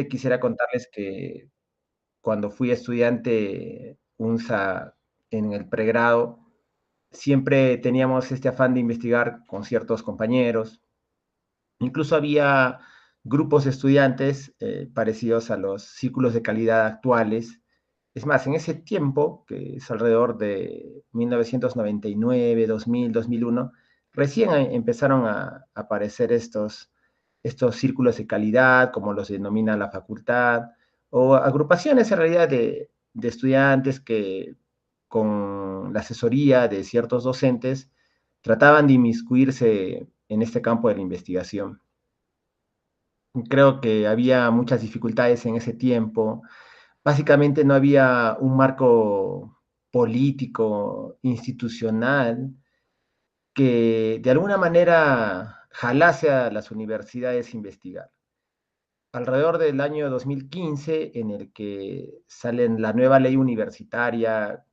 Quisiera contarles que cuando fui estudiante UNSA en el pregrado, siempre teníamos este afán de investigar con ciertos compañeros. Incluso había grupos de estudiantes parecidos a los círculos de calidad actuales. Es más, en ese tiempo, que es alrededor de 1999, 2000, 2001, recién empezaron a aparecer estos círculos de calidad, como los denomina la facultad, o agrupaciones en realidad de estudiantes que con la asesoría de ciertos docentes trataban de inmiscuirse en este campo de la investigación. Creo que había muchas dificultades en ese tiempo. Básicamente no había un marco político, institucional, que de alguna manera jalase a las universidades a investigar. Alrededor del año 2015, en el que sale la nueva ley universitaria,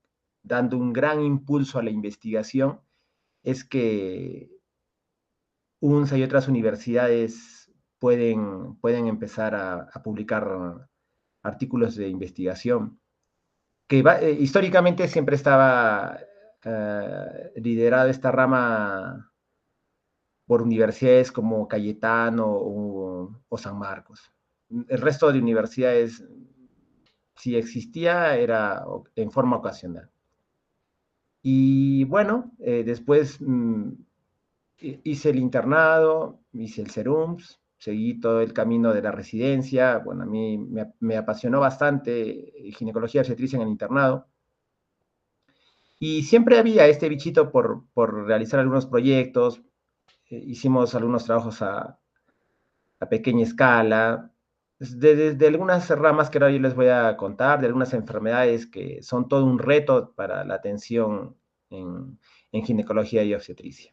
dando un gran impulso a la investigación, es que UNSA y otras universidades pueden empezar a publicar artículos de investigación, que históricamente siempre estaba liderada esta rama por universidades como Cayetano o San Marcos. El resto de universidades, si existía, era en forma ocasional. Y bueno, después hice el internado, hice el CERUMS, seguí todo el camino de la residencia. Bueno, a mí me apasionó bastante ginecología obstetricia en el internado. Y siempre había este bichito por realizar algunos proyectos. Hicimos algunos trabajos a pequeña escala, de algunas ramas que ahora yo les voy a contar, de algunas enfermedades que son todo un reto para la atención en ginecología y obstetricia.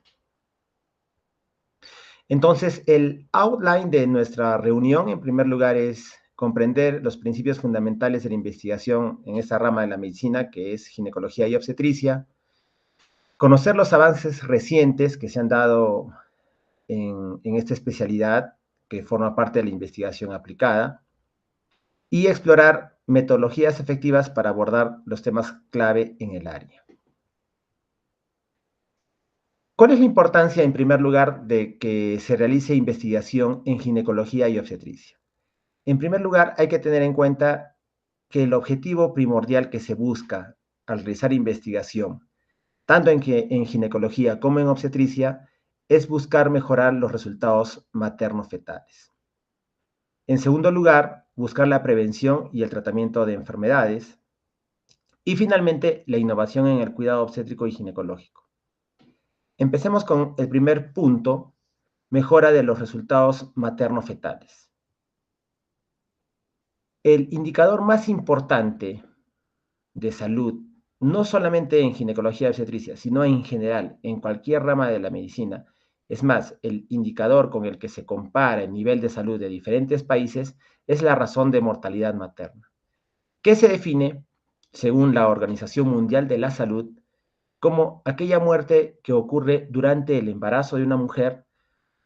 Entonces, el outline de nuestra reunión, en primer lugar, es comprender los principios fundamentales de la investigación en esta rama de la medicina, que es ginecología y obstetricia, conocer los avances recientes que se han dado en esta especialidad, que forma parte de la investigación aplicada, y explorar metodologías efectivas para abordar los temas clave en el área. ¿Cuál es la importancia, en primer lugar, de que se realice investigación en ginecología y obstetricia? En primer lugar, hay que tener en cuenta que el objetivo primordial que se busca al realizar investigación, tanto en ginecología como en obstetricia, es buscar mejorar los resultados materno-fetales. En segundo lugar, buscar la prevención y el tratamiento de enfermedades. Y finalmente, la innovación en el cuidado obstétrico y ginecológico. Empecemos con el primer punto, mejora de los resultados materno-fetales. El indicador más importante de salud, no solamente en ginecología y obstetricia, sino en general, en cualquier rama de la medicina, es más, el indicador con el que se compara el nivel de salud de diferentes países es la razón de mortalidad materna, que se define, según la Organización Mundial de la Salud, como aquella muerte que ocurre durante el embarazo de una mujer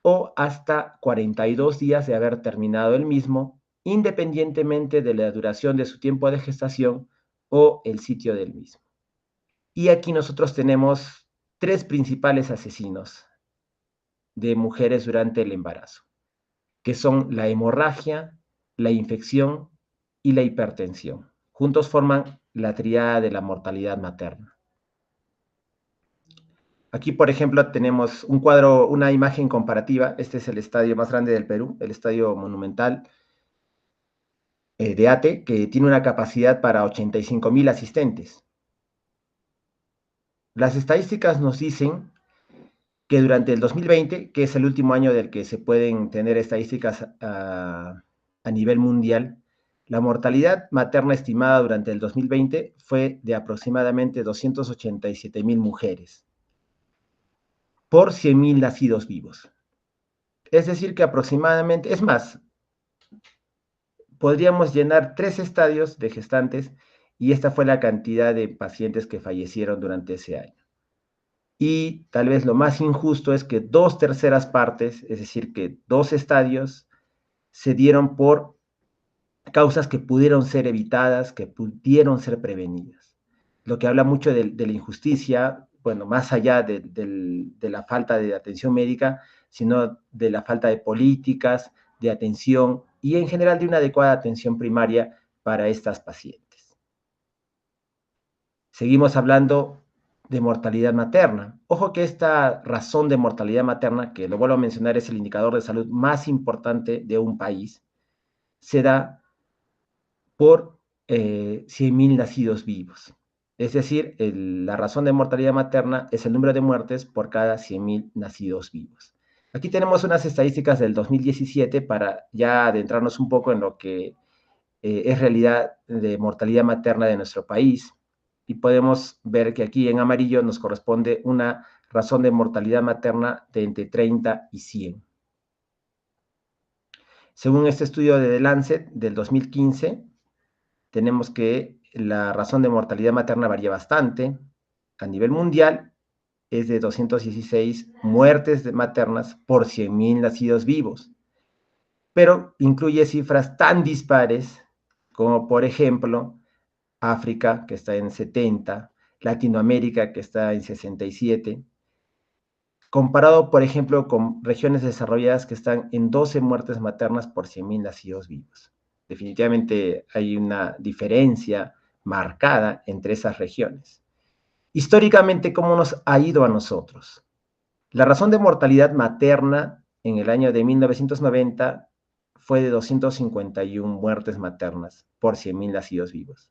o hasta 42 días de haber terminado el mismo, independientemente de la duración de su tiempo de gestación o el sitio del mismo. Y aquí nosotros tenemos tres principales asesinos de mujeres durante el embarazo, que son la hemorragia, la infección y la hipertensión. Juntos forman la tríada de la mortalidad materna. Aquí, por ejemplo, tenemos un cuadro, una imagen comparativa. Este es el estadio más grande del Perú, el Estadio Monumental de ATE, que tiene una capacidad para 85,000 asistentes. Las estadísticas nos dicen que durante el 2020, que es el último año del que se pueden tener estadísticas a nivel mundial, la mortalidad materna estimada durante el 2020 fue de aproximadamente 287,000 mujeres por 100,000 nacidos vivos. Es decir, que aproximadamente, es más, podríamos llenar 3 estadios de gestantes y esta fue la cantidad de pacientes que fallecieron durante ese año. Y tal vez lo más injusto es que 2/3 partes, es decir, que 2 estadios, se dieron por causas que pudieron ser evitadas, que pudieron ser prevenidas. Lo que habla mucho de la injusticia, bueno, más allá de la falta de atención médica, sino de la falta de políticas, de atención y en general de una adecuada atención primaria para estas pacientes. Seguimos hablando de mortalidad materna. Ojo que esta razón de mortalidad materna, que lo vuelvo a mencionar, es el indicador de salud más importante de un país, se da por 100.000 nacidos vivos. Es decir, la razón de mortalidad materna es el número de muertes por cada 100.000 nacidos vivos. Aquí tenemos unas estadísticas del 2017 para ya adentrarnos un poco en lo que es realidad de mortalidad materna de nuestro país. Y podemos ver que aquí en amarillo nos corresponde una razón de mortalidad materna de entre 30 y 100. Según este estudio de The Lancet del 2015, tenemos que la razón de mortalidad materna varía bastante. A nivel mundial es de 216 muertes maternas por 100.000 nacidos vivos, pero incluye cifras tan dispares como, por ejemplo, África, que está en 70, Latinoamérica, que está en 67, comparado, por ejemplo, con regiones desarrolladas que están en 12 muertes maternas por 100.000 nacidos vivos. Definitivamente hay una diferencia marcada entre esas regiones. Históricamente, ¿cómo nos ha ido a nosotros? La razón de mortalidad materna en el año de 1990 fue de 251 muertes maternas por 100.000 nacidos vivos.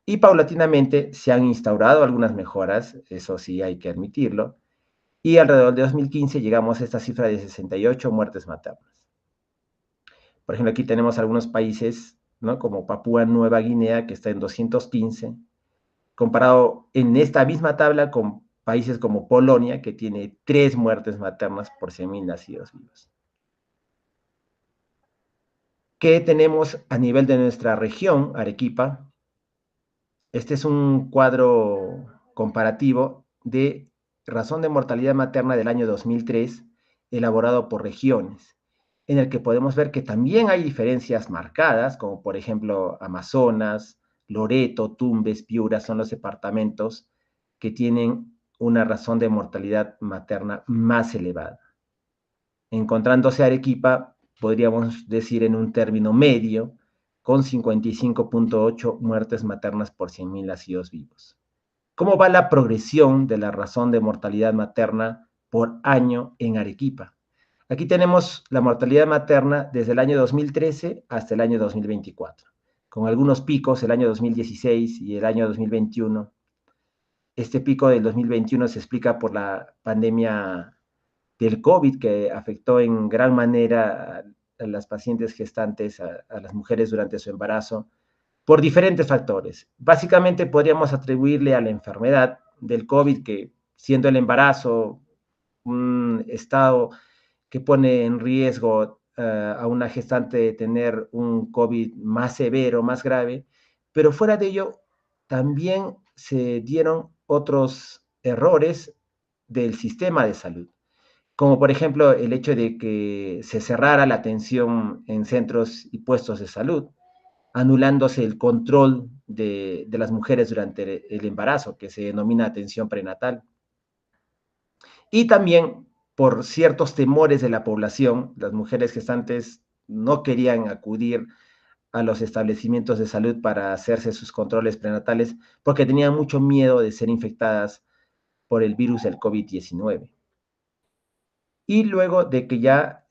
Y paulatinamente se han instaurado algunas mejoras, eso sí hay que admitirlo, y alrededor de 2015 llegamos a esta cifra de 68 muertes maternas. Por ejemplo, aquí tenemos algunos países, ¿no?, como Papúa Nueva Guinea, que está en 215, comparado en esta misma tabla con países como Polonia, que tiene 3 muertes maternas por 100.000 nacidos vivos. ¿Qué tenemos a nivel de nuestra región, Arequipa? Este es un cuadro comparativo de razón de mortalidad materna del año 2003, elaborado por regiones, en el que podemos ver que también hay diferencias marcadas, como por ejemplo Amazonas, Loreto, Tumbes, Piura, son los departamentos que tienen una razón de mortalidad materna más elevada. Encontrándose Arequipa, podríamos decir en un término medio, con 55.8 muertes maternas por 100.000 nacidos vivos. ¿Cómo va la progresión de la razón de mortalidad materna por año en Arequipa? Aquí tenemos la mortalidad materna desde el año 2013 hasta el año 2024, con algunos picos el año 2016 y el año 2021. Este pico del 2021 se explica por la pandemia del COVID, que afectó en gran manera a las pacientes gestantes, a las mujeres durante su embarazo, por diferentes factores. Básicamente podríamos atribuirle a la enfermedad del COVID, que siendo el embarazo un estado que pone en riesgo a una gestante de tener un COVID más severo, más grave, pero fuera de ello también se dieron otros errores del sistema de salud, como por ejemplo el hecho de que se cerrara la atención en centros y puestos de salud, anulándose el control de las mujeres durante el embarazo, que se denomina atención prenatal. Y también por ciertos temores de la población, las mujeres gestantes no querían acudir a los establecimientos de salud para hacerse sus controles prenatales porque tenían mucho miedo de ser infectadas por el virus del COVID-19. Y luego de que ya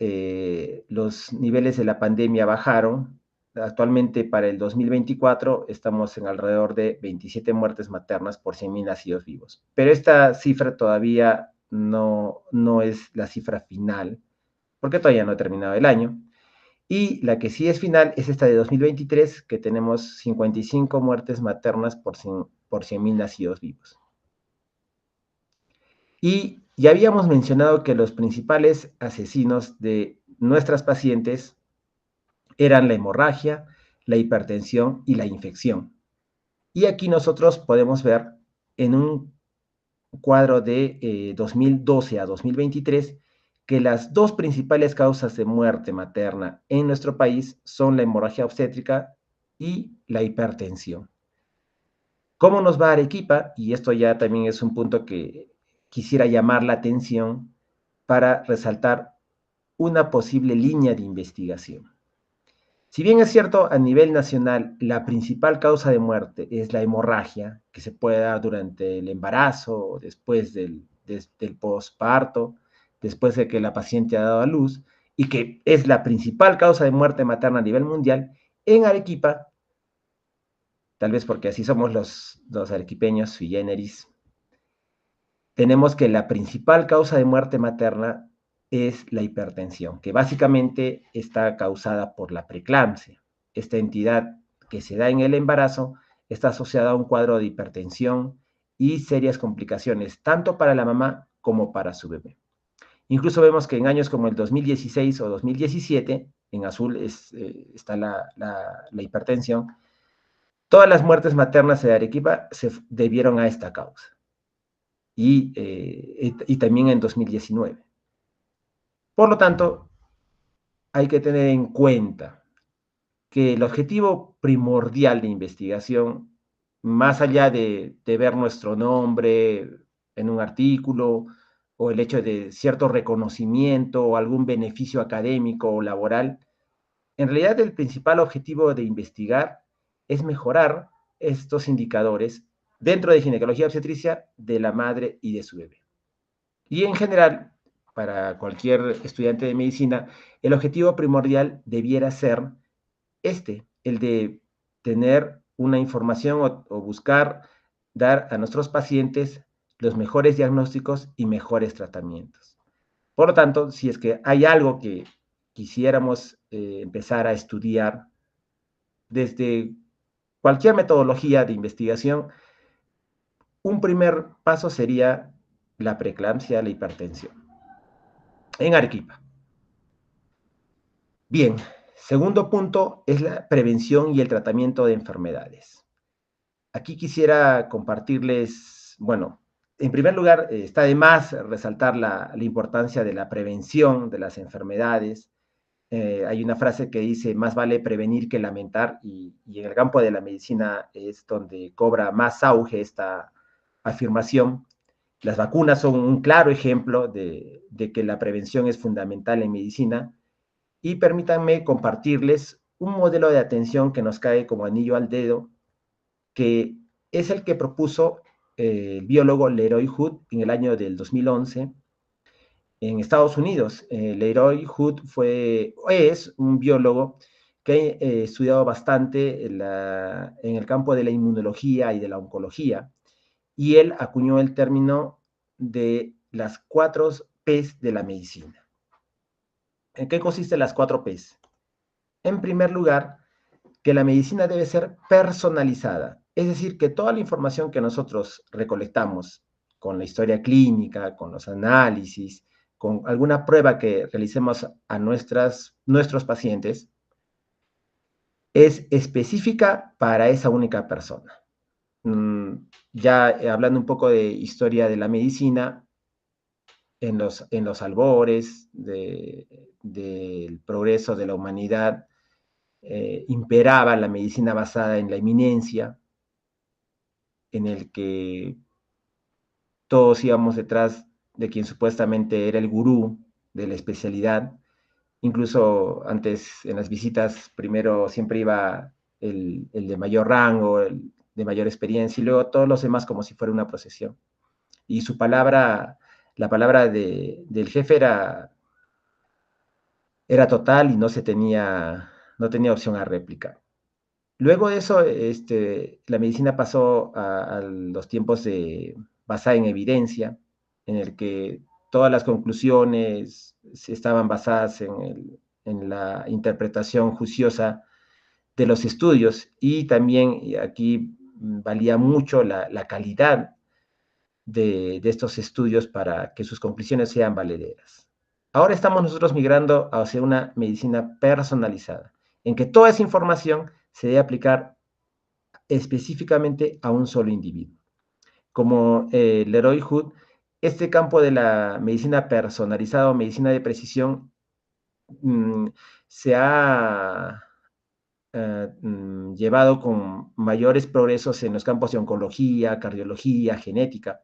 los niveles de la pandemia bajaron, actualmente para el 2024 estamos en alrededor de 27 muertes maternas por 100.000 nacidos vivos. Pero esta cifra todavía no es la cifra final, porque todavía no ha terminado el año. Y la que sí es final es esta de 2023, que tenemos 55 muertes maternas por 100.000 nacidos vivos. Y ya habíamos mencionado que los principales asesinos de nuestras pacientes eran la hemorragia, la hipertensión y la infección. Y aquí nosotros podemos ver en un cuadro de 2012 a 2023 que las dos principales causas de muerte materna en nuestro país son la hemorragia obstétrica y la hipertensión. ¿Cómo nos va Arequipa? Y esto ya también es un punto que quisiera llamar la atención para resaltar una posible línea de investigación. Si bien es cierto, a nivel nacional, la principal causa de muerte es la hemorragia, que se puede dar durante el embarazo, después del posparto, después de que la paciente ha dado a luz, y que es la principal causa de muerte materna a nivel mundial, en Arequipa, tal vez porque así somos los arequipeños, sui generis, tenemos que la principal causa de muerte materna es la hipertensión, que básicamente está causada por la preeclampsia. Esta entidad que se da en el embarazo está asociada a un cuadro de hipertensión y serias complicaciones, tanto para la mamá como para su bebé. Incluso vemos que en años como el 2016 o 2017, en azul está la hipertensión, todas las muertes maternas de Arequipa se debieron a esta causa y también en 2019. Por lo tanto, hay que tener en cuenta que el objetivo primordial de investigación, más allá de ver nuestro nombre en un artículo o el hecho de cierto reconocimiento o algún beneficio académico o laboral, en realidad el principal objetivo de investigar es mejorar estos indicadores dentro de ginecología obstetricia de la madre y de su bebé. Y en general, para cualquier estudiante de medicina, el objetivo primordial debiera ser el de tener una información o buscar dar a nuestros pacientes los mejores diagnósticos y mejores tratamientos. Por lo tanto, si es que hay algo que quisiéramos empezar a estudiar desde cualquier metodología de investigación, un primer paso sería la preeclampsia, la hipertensión en Arequipa. Bien, segundo punto es la prevención y el tratamiento de enfermedades. Aquí quisiera compartirles, bueno, en primer lugar, está de más resaltar la importancia de la prevención de las enfermedades. Hay una frase que dice, más vale prevenir que lamentar, y en el campo de la medicina es donde cobra más auge esta afirmación. Las vacunas son un claro ejemplo de que la prevención es fundamental en medicina, y permítanme compartirles un modelo de atención que nos cae como anillo al dedo, que es el que propuso el biólogo Leroy Hood en el año del 2011 en Estados Unidos. Leroy Hood es un biólogo que ha estudiado bastante en el campo de la inmunología y de la oncología, y él acuñó el término de las 4 P's de la medicina. ¿En qué consisten las 4 P's? En primer lugar, que la medicina debe ser personalizada, es decir, que toda la información que nosotros recolectamos con la historia clínica, con los análisis, con alguna prueba que realicemos a nuestros pacientes, es específica para esa única persona. Ya hablando un poco de historia de la medicina, en los albores del progreso de la humanidad, imperaba la medicina basada en la eminencia, en el que todos íbamos detrás de quien supuestamente era el gurú de la especialidad. Incluso antes en las visitas, primero siempre iba el de mayor rango, el de mayor experiencia, y luego todos los demás como si fuera una procesión. Y su palabra, la palabra del jefe era total y no tenía opción a réplica. Luego de eso, la medicina pasó a los tiempos basada en evidencia, en el que todas las conclusiones estaban basadas en la interpretación juiciosa de los estudios, y también aquí valía mucho la calidad de estos estudios para que sus conclusiones sean valederas. Ahora estamos nosotros migrando hacia una medicina personalizada, en que toda esa información se debe aplicar específicamente a un solo individuo. Como Leroy Hood, este campo de la medicina personalizada o medicina de precisión mmm, se ha llevado con mayores progresos en los campos de oncología, cardiología, genética.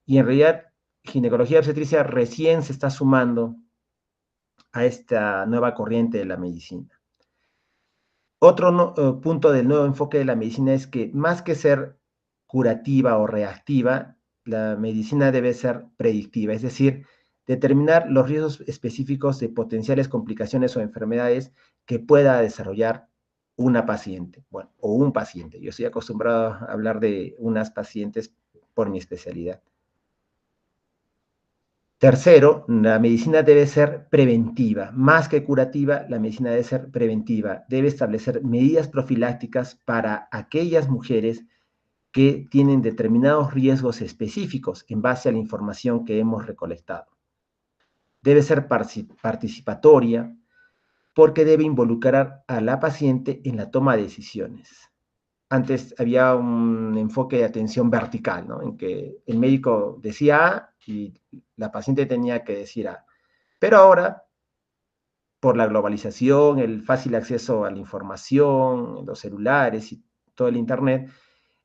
Y en realidad, ginecología y obstetricia recién se está sumando a esta nueva corriente de la medicina. Otro punto del nuevo enfoque de la medicina es que más que ser curativa o reactiva, la medicina debe ser predictiva, es decir, determinar los riesgos específicos de potenciales complicaciones o enfermedades que pueda desarrollar una paciente, bueno, o un paciente. Yo estoy acostumbrado a hablar de unas pacientes por mi especialidad. Tercero, la medicina debe ser preventiva. Más que curativa, la medicina debe ser preventiva. Debe establecer medidas profilácticas para aquellas mujeres que tienen determinados riesgos específicos en base a la información que hemos recolectado. Debe ser participatoria porque debe involucrar a la paciente en la toma de decisiones. Antes había un enfoque de atención vertical, ¿no? En que el médico decía A y la paciente tenía que decir A. Pero ahora, por la globalización, el fácil acceso a la información, los celulares y todo el Internet,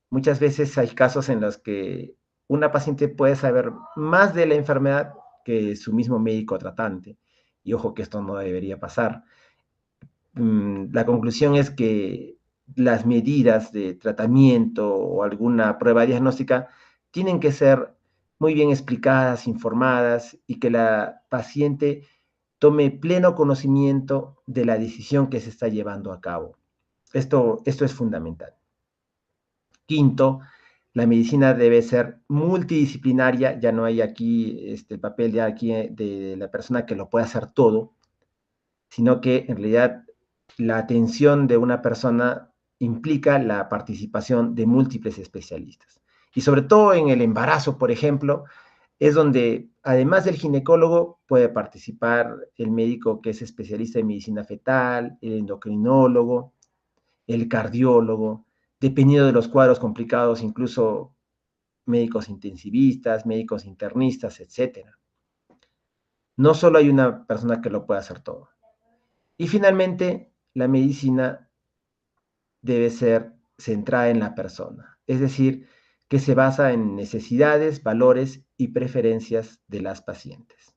muchas veces hay casos en los que una paciente puede saber más de la enfermedad que su mismo médico tratante. Y ojo que esto no debería pasar. La conclusión es que las medidas de tratamiento o alguna prueba diagnóstica tienen que ser muy bien explicadas, informadas y que la paciente tome pleno conocimiento de la decisión que se está llevando a cabo. Esto es fundamental. Quinto, la medicina debe ser multidisciplinaria, ya no hay aquí el papel de la persona que lo puede hacer todo, sino que en realidad la atención de una persona implica la participación de múltiples especialistas. Y sobre todo en el embarazo, por ejemplo, es donde, además del ginecólogo, puede participar el médico que es especialista en medicina fetal, el endocrinólogo, el cardiólogo, dependiendo de los cuadros complicados, incluso médicos intensivistas, médicos internistas, etcétera. No solo hay una persona que lo puede hacer todo. Y finalmente, la medicina debe ser centrada en la persona, es decir, que se basa en necesidades, valores y preferencias de las pacientes.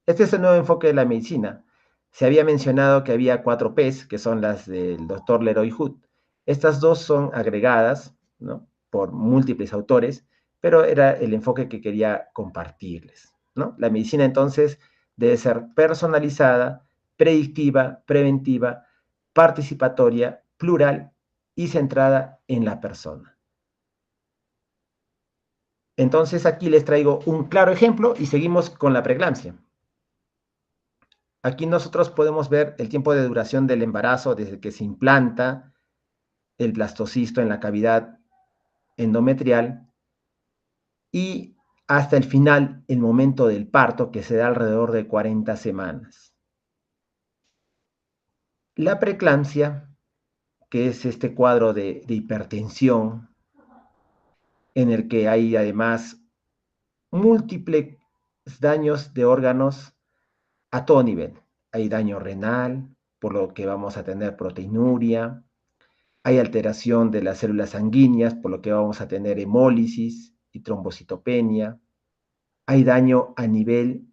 Este es el nuevo enfoque de la medicina. Se había mencionado que había 4 Ps, que son las del doctor Leroy Hood. Estas dos son agregadas, ¿no?, por múltiples autores, pero era el enfoque que quería compartirles, ¿no? La medicina entonces debe ser personalizada, predictiva, preventiva, participatoria, plural y centrada en la persona. Entonces aquí les traigo un claro ejemplo y seguimos con la preeclampsia. Aquí nosotros podemos ver el tiempo de duración del embarazo desde que se implanta el blastocisto en la cavidad endometrial y hasta el final, el momento del parto, que se da alrededor de 40 semanas. La preeclampsia, que es este cuadro de hipertensión, en el que hay además múltiples daños de órganos a todo nivel. Hay daño renal, por lo que vamos a tener proteinuria, hay alteración de las células sanguíneas, por lo que vamos a tener hemólisis y trombocitopenia. Hay daño a nivel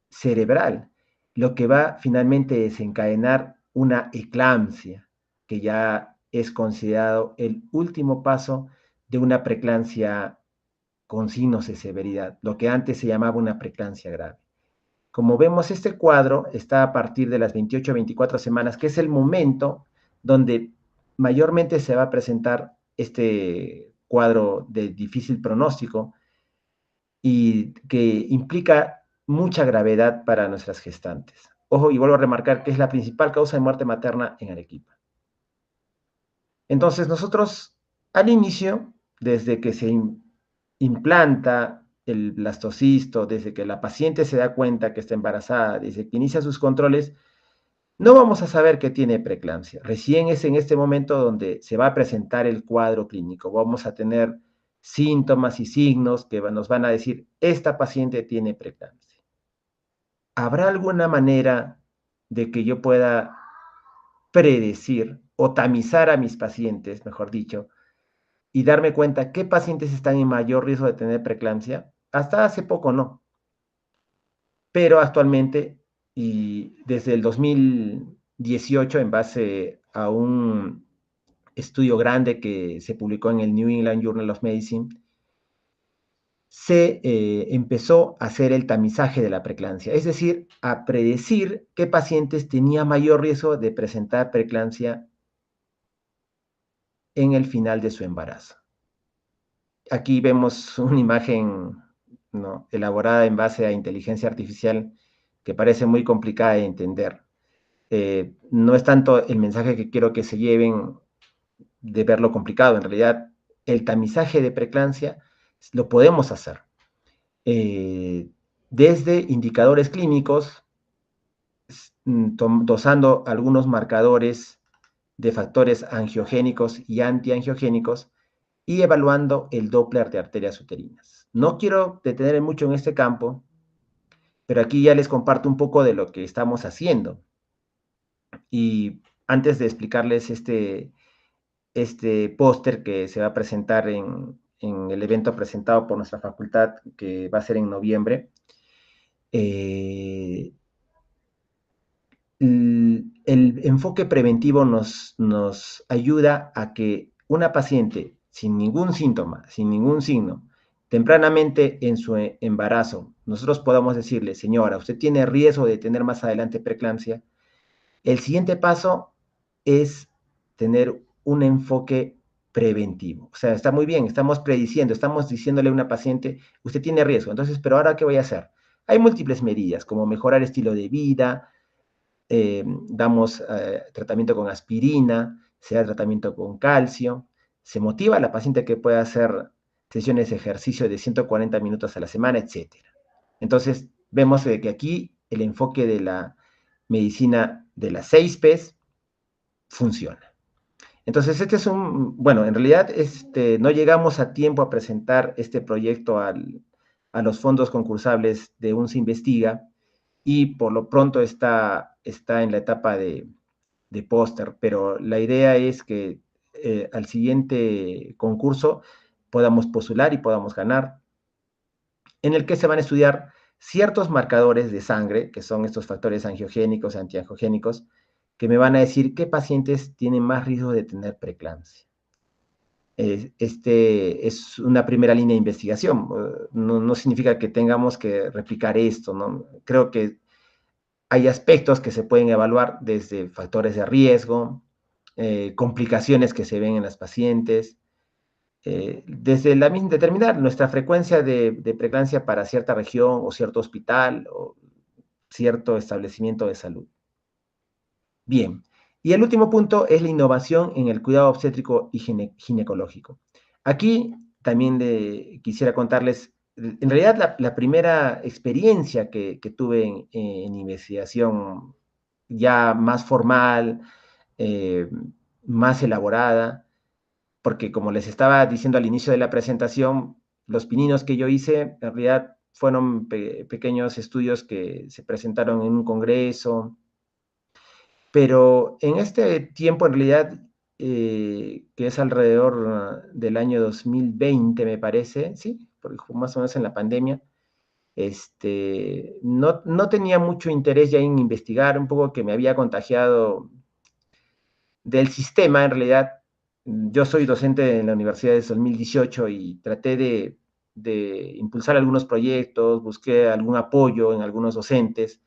cerebral, lo que va finalmente a desencadenar una eclampsia, que ya es considerado el último paso de una preeclampsia con signos de severidad, lo que antes se llamaba una preeclampsia grave. Como vemos, este cuadro está a partir de las 28 a 24 semanas, que es el momento donde mayormente se va a presentar este cuadro de difícil pronóstico y que implica mucha gravedad para nuestras gestantes. Ojo, y vuelvo a remarcar que es la principal causa de muerte materna en Arequipa. Entonces, nosotros al inicio, desde que se implanta el blastocisto, desde que la paciente se da cuenta que está embarazada, desde que inicia sus controles, no vamos a saber que tiene preeclampsia. Recién es en este momento donde se va a presentar el cuadro clínico. Vamos a tener síntomas y signos que nos van a decir, esta paciente tiene preeclampsia. ¿Habrá alguna manera de que yo pueda predecir o tamizar a mis pacientes, mejor dicho, y darme cuenta qué pacientes están en mayor riesgo de tener preeclampsia, hasta hace poco no, pero actualmente y desde el 2018, en base a un estudio grande que se publicó en el New England Journal of Medicine, se empezó a hacer el tamizaje de la preeclampsia, es decir, a predecir qué pacientes tenían mayor riesgo de presentar preeclampsia en el final de su embarazo. Aquí vemos una imagen, ¿no?, elaborada en base a inteligencia artificial que parece muy complicada de entender. No es tanto el mensaje que quiero que se lleven de verlo complicado, en realidad el tamizaje de preeclampsia lo podemos hacer. Desde indicadores clínicos, dosando algunos marcadores de factores angiogénicos y antiangiogénicos y evaluando el Doppler de arterias uterinas. No quiero detenerme mucho en este campo, pero aquí ya les comparto un poco de lo que estamos haciendo. Y antes de explicarles este póster que se va a presentar en el evento presentado por nuestra facultad, que va a ser en noviembre, el enfoque preventivo nos ayuda a que una paciente sin ningún síntoma, sin ningún signo, tempranamente en su embarazo, nosotros podamos decirle: señora, usted tiene riesgo de tener más adelante preeclampsia. El siguiente paso es tener un enfoque preventivo. O sea, está muy bien, estamos prediciendo, estamos diciéndole a una paciente: usted tiene riesgo, entonces, pero ahora, ¿qué voy a hacer? Hay múltiples medidas, como mejorar estilo de vida, damos tratamiento con aspirina, se da tratamiento con calcio, se motiva a la paciente que pueda hacer sesiones de ejercicio de 140 minutos a la semana, etc. Entonces, vemos que aquí el enfoque de la medicina de las 6 Ps funciona. Entonces, este es bueno, en realidad no llegamos a tiempo a presentar este proyecto a los fondos concursables de UNSA Investiga, y por lo pronto está en la etapa de póster, pero la idea es que al siguiente concurso podamos postular y podamos ganar, en el que se van a estudiar ciertos marcadores de sangre, que son estos factores angiogénicos y antiangiogénicos, que me van a decir qué pacientes tienen más riesgo de tener preeclampsia. Es una primera línea de investigación, no significa que tengamos que replicar esto, ¿no? Creo que hay aspectos que se pueden evaluar, desde factores de riesgo, complicaciones que se ven en las pacientes, desde la misma, determinar nuestra frecuencia de preeclampsia para cierta región o cierto hospital o cierto establecimiento de salud. Bien, y el último punto es la innovación en el cuidado obstétrico y ginecológico. Aquí también quisiera contarles, en realidad, la primera experiencia que tuve en investigación ya más formal, eh, más elaborada, porque como les estaba diciendo al inicio de la presentación, los pininos que yo hice en realidad fueron pequeños estudios que se presentaron en un congreso, pero en este tiempo, en realidad, que es alrededor del año 2020, me parece, sí, porque fue más o menos en la pandemia, no tenía mucho interés ya en investigar, un poco que me había contagiado del sistema, en realidad. Yo soy docente en la universidad desde 2018 y traté de impulsar algunos proyectos, busqué algún apoyo en algunos docentes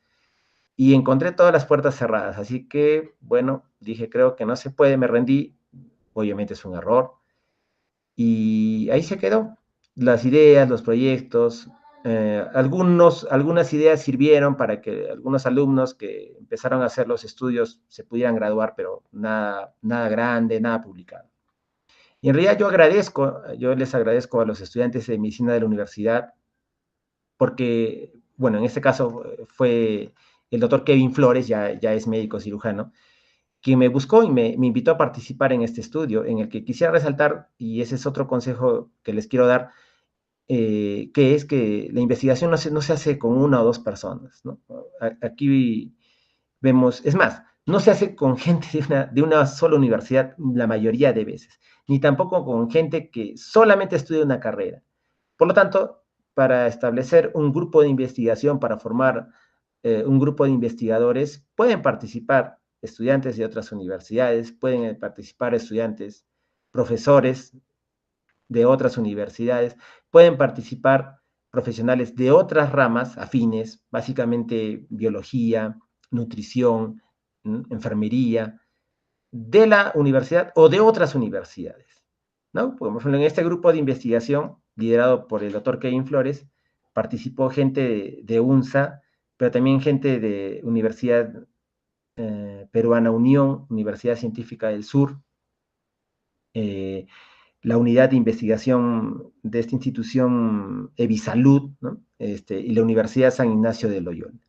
y encontré todas las puertas cerradas. Así que, bueno, dije: creo que no se puede, me rendí. Obviamente es un error. Y ahí se quedó. Las ideas, los proyectos, algunas ideas sirvieron para que algunos alumnos que empezaron a hacer los estudios se pudieran graduar, pero nada, nada grande, nada publicado. Y en realidad yo les agradezco a los estudiantes de medicina de la universidad, porque, bueno, en este caso fue el doctor Kevin Flores, ya es médico cirujano, quien me buscó y me invitó a participar en este estudio, en el que quisiera resaltar, y ese es otro consejo que les quiero dar, que es que la investigación no se hace con una o dos personas, ¿no? Aquí vemos, es más, no se hace con gente de una sola universidad la mayoría de veces, ni tampoco con gente que solamente estudia una carrera. Por lo tanto, para establecer un grupo de investigación, para formar un grupo de investigadores, pueden participar estudiantes de otras universidades, pueden participar estudiantes, profesores de otras universidades, pueden participar profesionales de otras ramas afines, básicamente biología, nutrición, enfermería, de la universidad o de otras universidades, ¿no? Por ejemplo, en este grupo de investigación, liderado por el doctor Kevin Flores, participó gente de UNSA, pero también gente de Universidad Peruana Unión, Universidad Científica del Sur, eh, la unidad de investigación de esta institución Evisalud, ¿no? Y la Universidad San Ignacio de Loyola.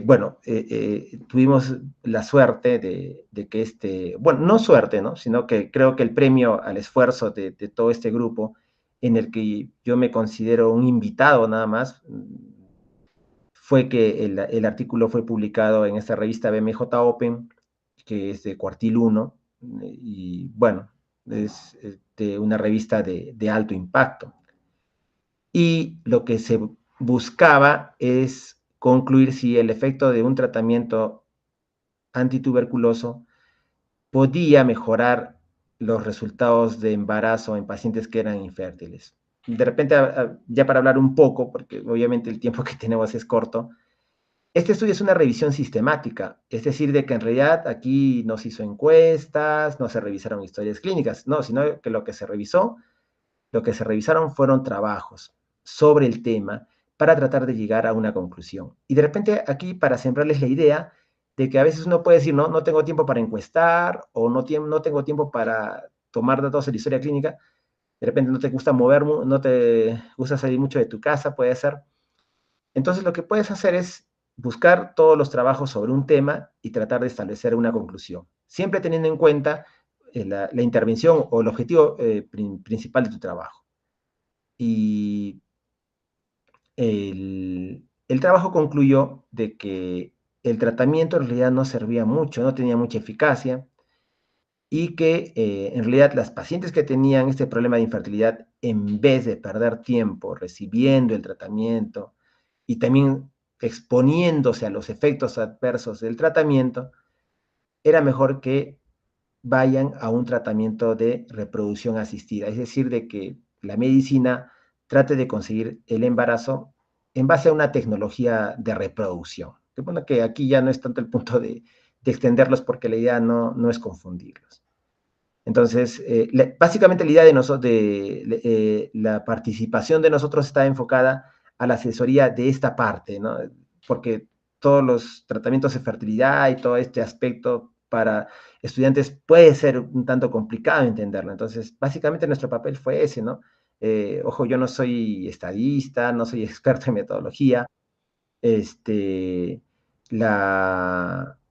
Bueno, tuvimos la suerte de que bueno, no suerte, ¿no? Sino que creo que el premio al esfuerzo de todo este grupo, en el que yo me considero un invitado nada más, fue que artículo fue publicado en esta revista BMJ Open, que es de Cuartil 1, y bueno, es de una revista de alto impacto. Y lo que se buscaba es concluir si el efecto de un tratamiento antituberculoso podía mejorar los resultados de embarazo en pacientes que eran infértiles. De repente, ya para hablar un poco, porque obviamente el tiempo que tenemos es corto, este estudio es una revisión sistemática, es decir, de que en realidad aquí no se hizo encuestas, no se revisaron historias clínicas, no, sino que lo que se revisaron fueron trabajos sobre el tema para tratar de llegar a una conclusión. Y de repente aquí, para sembrarles la idea de que a veces uno puede decir, no, no tengo tiempo para encuestar o no, no tengo tiempo para tomar datos de la historia clínica, de repente no te gusta mover, no te gusta salir mucho de tu casa, puede ser. Entonces lo que puedes hacer es buscar todos los trabajos sobre un tema y tratar de establecer una conclusión, siempre teniendo en cuenta la intervención o el objetivo principal de tu trabajo. Y el trabajo concluyó de que el tratamiento en realidad no servía mucho, no tenía mucha eficacia y que en realidad las pacientes que tenían este problema de infertilidad, en vez de perder tiempo recibiendo el tratamiento y también exponiéndose a los efectos adversos del tratamiento, era mejor que vayan a un tratamiento de reproducción asistida, es decir, de que la medicina trate de conseguir el embarazo en base a una tecnología de reproducción. Que bueno, que aquí ya no es tanto el punto de extenderlos porque la idea no es confundirlos. Entonces, básicamente la idea de nosotros, la participación de nosotros está enfocada a la asesoría de esta parte, ¿no? Porque todos los tratamientos de fertilidad y todo este aspecto para estudiantes puede ser un tanto complicado entenderlo. Entonces, básicamente nuestro papel fue ese, ¿no? Ojo, yo no soy estadista, no soy experto en metodología. Este,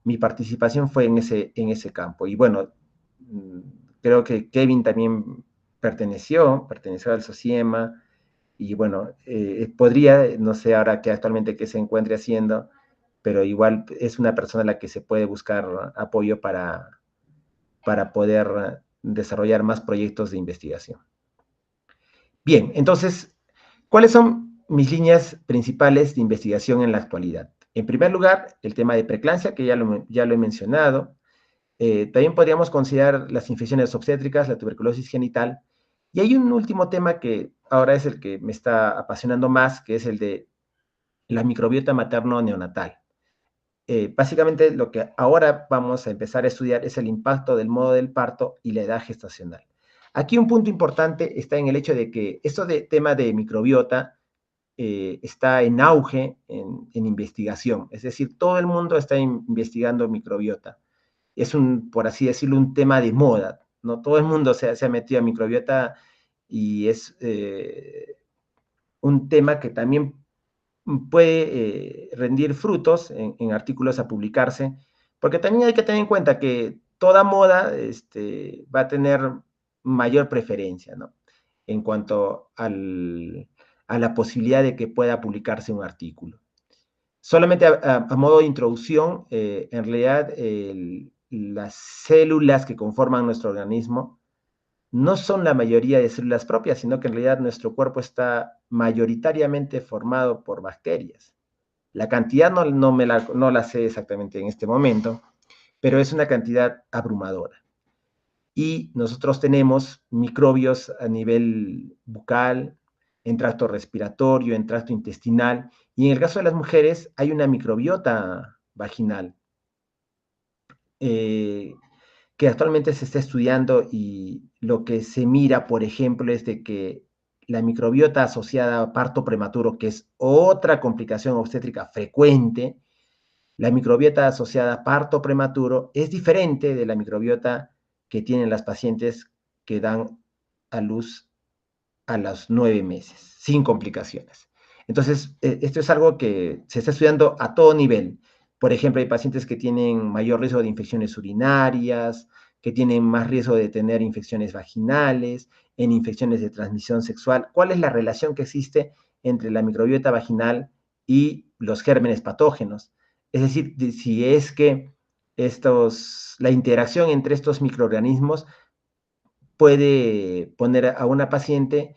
mi participación fue en ese campo. Y bueno, mm, creo que Kevin también perteneció al SOCIEMA, y bueno, podría, no sé ahora que actualmente qué se encuentre haciendo, pero igual es una persona a la que se puede buscar apoyo para poder desarrollar más proyectos de investigación. Bien, entonces, ¿cuáles son mis líneas principales de investigación en la actualidad? En primer lugar, el tema de preeclampsia, que ya lo he mencionado. También podríamos considerar las infecciones obstétricas, la tuberculosis genital. Y hay un último tema que ahora es el que me está apasionando más, que es el de la microbiota materno-neonatal. Básicamente lo que ahora vamos a empezar a estudiar es el impacto del modo del parto y la edad gestacional. Aquí un punto importante está en el hecho de que esto de tema de microbiota está en auge en investigación, es decir, todo el mundo está investigando microbiota. Es por así decirlo, un tema de moda, ¿no? Todo el mundo se ha metido a microbiota y es un tema que también puede rendir frutos en artículos a publicarse, porque también hay que tener en cuenta que toda moda va a tener mayor preferencia, ¿no? En cuanto a la posibilidad de que pueda publicarse un artículo. Solamente a modo de introducción, en realidad las células que conforman nuestro organismo no son la mayoría de células propias, sino que en realidad nuestro cuerpo está mayoritariamente formado por bacterias. La cantidad no la sé exactamente en este momento, pero es una cantidad abrumadora. Y nosotros tenemos microbios a nivel bucal, en tracto respiratorio, en tracto intestinal, y en el caso de las mujeres hay una microbiota vaginal eh, que actualmente se está estudiando y lo que se mira, por ejemplo, es de que la microbiota asociada a parto prematuro, que es otra complicación obstétrica frecuente, la microbiota asociada a parto prematuro es diferente de la microbiota que tienen las pacientes que dan a luz a los 9 meses, sin complicaciones. Entonces, esto es algo que se está estudiando a todo nivel. Por ejemplo, hay pacientes que tienen mayor riesgo de infecciones urinarias, que tienen más riesgo de tener infecciones vaginales, en infecciones de transmisión sexual. ¿Cuál es la relación que existe entre la microbiota vaginal y los gérmenes patógenos? Es decir, si es que la interacción entre estos microorganismos puede poner a una paciente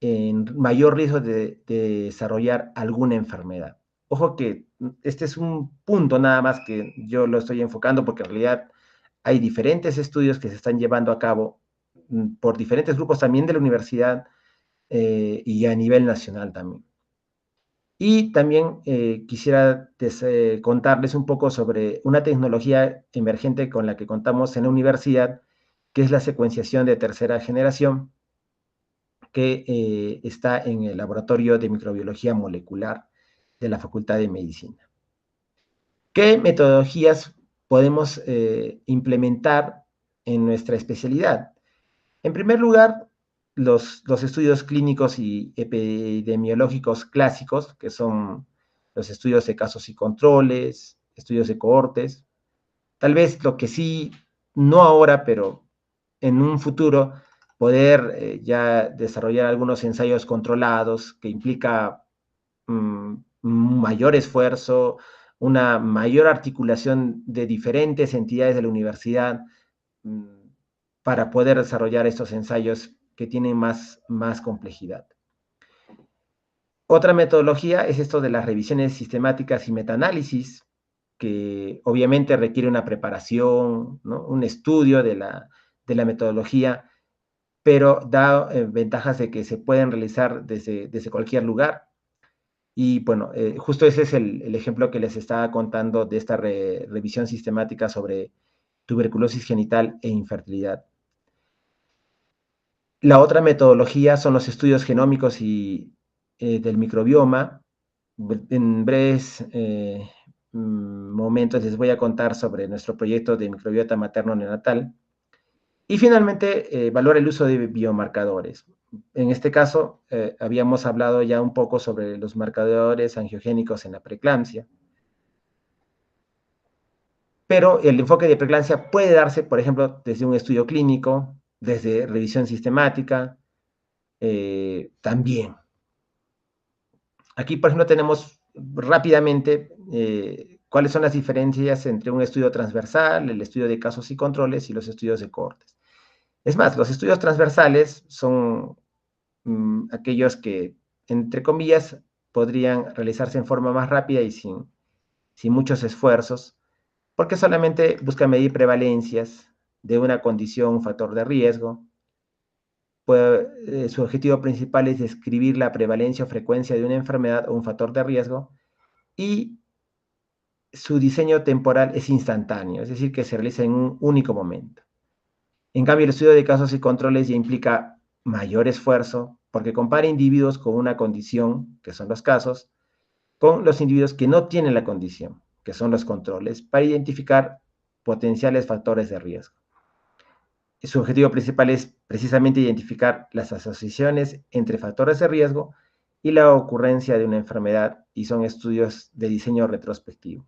en mayor riesgo de desarrollar alguna enfermedad. Ojo que este es un punto nada más que yo lo estoy enfocando porque en realidad hay diferentes estudios que se están llevando a cabo por diferentes grupos también de la universidad y a nivel nacional también. Y también quisiera contarles un poco sobre una tecnología emergente con la que contamos en la universidad, que es la secuenciación de tercera generación, que está en el Laboratorio de Microbiología Molecular de la Facultad de Medicina. ¿Qué metodologías podemos implementar en nuestra especialidad? En primer lugar, los estudios clínicos y epidemiológicos clásicos, que son los estudios de casos y controles, estudios de cohortes. Tal vez lo que sí, no ahora, pero en un futuro, poder ya desarrollar algunos ensayos controlados que implica un mayor esfuerzo, una mayor articulación de diferentes entidades de la universidad mm, para poder desarrollar estos ensayos que tienen más complejidad. Otra metodología es esto de las revisiones sistemáticas y metaanálisis, que obviamente requiere una preparación, ¿no? Un estudio de la metodología, pero da ventajas de que se pueden realizar desde cualquier lugar. Y bueno, justo ese es el ejemplo que les estaba contando de esta revisión sistemática sobre tuberculosis genital e infertilidad. La otra metodología son los estudios genómicos y del microbioma. En breves momentos les voy a contar sobre nuestro proyecto de microbiota materno-neonatal. Y finalmente, valora el uso de biomarcadores. En este caso, habíamos hablado ya un poco sobre los marcadores angiogénicos en la preeclampsia. Pero el enfoque de preeclampsia puede darse, por ejemplo, desde un estudio clínico, desde revisión sistemática, también. Aquí, por ejemplo, tenemos rápidamente cuáles son las diferencias entre un estudio transversal, el estudio de casos y controles y los estudios de cohortes. Es más, los estudios transversales son aquellos que, entre comillas, podrían realizarse en forma más rápida y sin muchos esfuerzos, porque solamente busca medir prevalencias de una condición, un factor de riesgo. Pues, su objetivo principal es describir la prevalencia o frecuencia de una enfermedad o un factor de riesgo y su diseño temporal es instantáneo, es decir, que se realiza en un único momento. En cambio, el estudio de casos y controles ya implica mayor esfuerzo porque compara individuos con una condición, que son los casos, con los individuos que no tienen la condición, que son los controles, para identificar potenciales factores de riesgo. Su objetivo principal es precisamente identificar las asociaciones entre factores de riesgo y la ocurrencia de una enfermedad, y son estudios de diseño retrospectivo.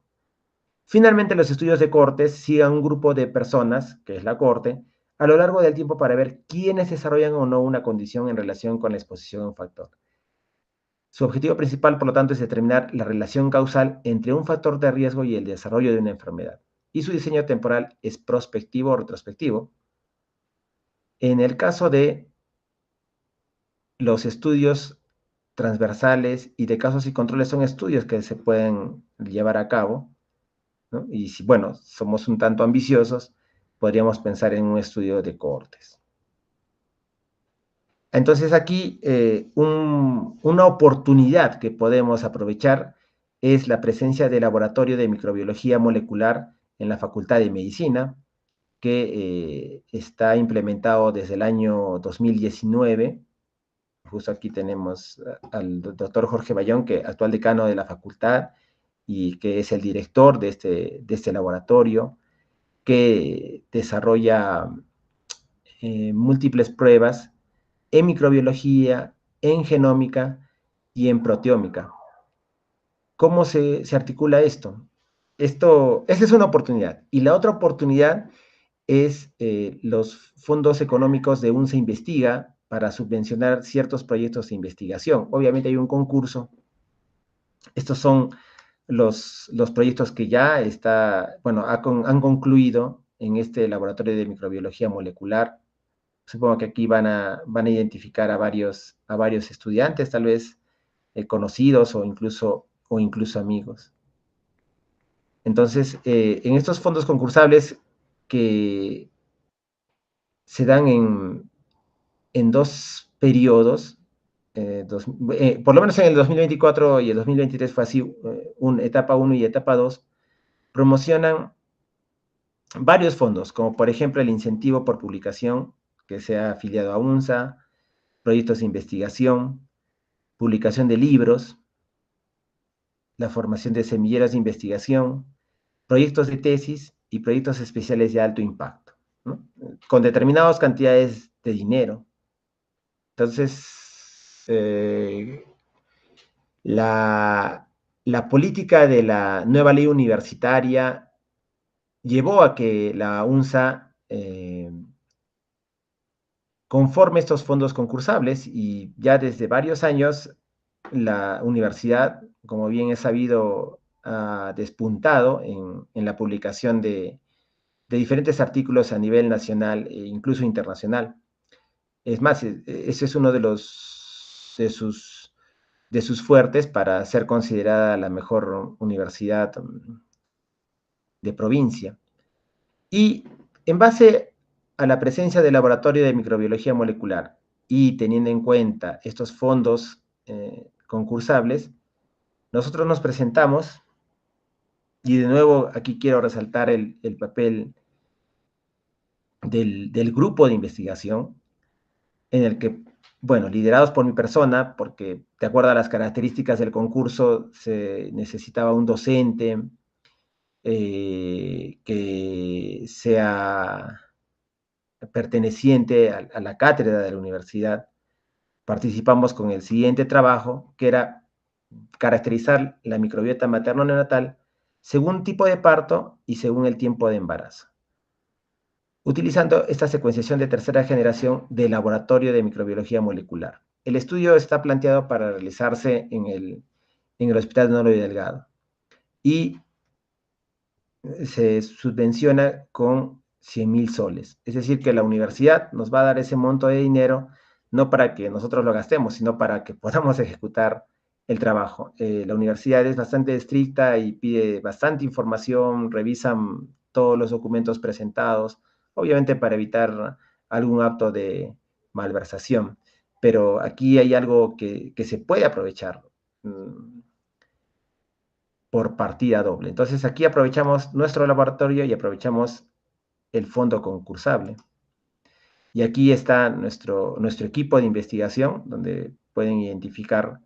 Finalmente, los estudios de cohortes siguen a un grupo de personas, que es la cohorte, a lo largo del tiempo para ver quiénes desarrollan o no una condición en relación con la exposición a un factor. Su objetivo principal, por lo tanto, es determinar la relación causal entre un factor de riesgo y el desarrollo de una enfermedad. Y su diseño temporal es prospectivo o retrospectivo. En el caso de los estudios transversales y de casos y controles, son estudios que se pueden llevar a cabo, ¿no? Y si, bueno, somos un tanto ambiciosos, podríamos pensar en un estudio de cohortes. Entonces aquí una oportunidad que podemos aprovechar es la presencia del laboratorio de microbiología molecular en la Facultad de Medicina, que está implementado desde el año 2019. Justo aquí tenemos al doctor Jorge Bayón, que actual decano de la facultad y que es el director de este laboratorio, que desarrolla múltiples pruebas en microbiología, en genómica y en proteómica. ¿Cómo se articula esto? Esta es una oportunidad. Y la otra oportunidad es los fondos económicos de UNSA Investiga para subvencionar ciertos proyectos de investigación. Obviamente hay un concurso. Estos son los proyectos que ya bueno, han concluido en este laboratorio de microbiología molecular. Supongo que aquí van a identificar a varios estudiantes, tal vez conocidos o incluso amigos. Entonces, en estos fondos concursables que se dan en dos periodos, por lo menos en el 2024 y el 2023 fue así, etapa 1 y etapa 2, promocionan varios fondos, como por ejemplo el incentivo por publicación, que se ha afiliado a UNSA, proyectos de investigación, publicación de libros, la formación de semilleros de investigación, proyectos de tesis y proyectos especiales de alto impacto, ¿no? Con determinadas cantidades de dinero. Entonces, la política de la nueva ley universitaria llevó a que la UNSA conforme estos fondos concursables y ya desde varios años la universidad, como bien es sabido, ha despuntado en la publicación de diferentes artículos a nivel nacional e incluso internacional. Es más, ese es uno de sus fuertes para ser considerada la mejor universidad de provincia. Y en base a la presencia del laboratorio de microbiología molecular y teniendo en cuenta estos fondos concursables, nosotros nos presentamos y de nuevo aquí quiero resaltar el papel del grupo de investigación en el que, bueno, liderados por mi persona, porque de acuerdo a las características del concurso se necesitaba un docente que sea perteneciente a la cátedra de la universidad. Participamos con el siguiente trabajo, que era caracterizar la microbiota materno-neonatal según tipo de parto y según el tiempo de embarazo, utilizando esta secuenciación de tercera generación de laboratorio de microbiología molecular. El estudio está planteado para realizarse en el Hospital de Nolo y Delgado y se subvenciona con 100.000 soles. Es decir, que la universidad nos va a dar ese monto de dinero no para que nosotros lo gastemos, sino para que podamos ejecutar el trabajo. La universidad es bastante estricta y pide bastante información, revisan todos los documentos presentados, obviamente para evitar algún acto de malversación. Pero aquí hay algo que se puede aprovechar por partida doble. Entonces aquí aprovechamos nuestro laboratorio y aprovechamos el fondo concursable. Y aquí está nuestro equipo de investigación, donde pueden identificar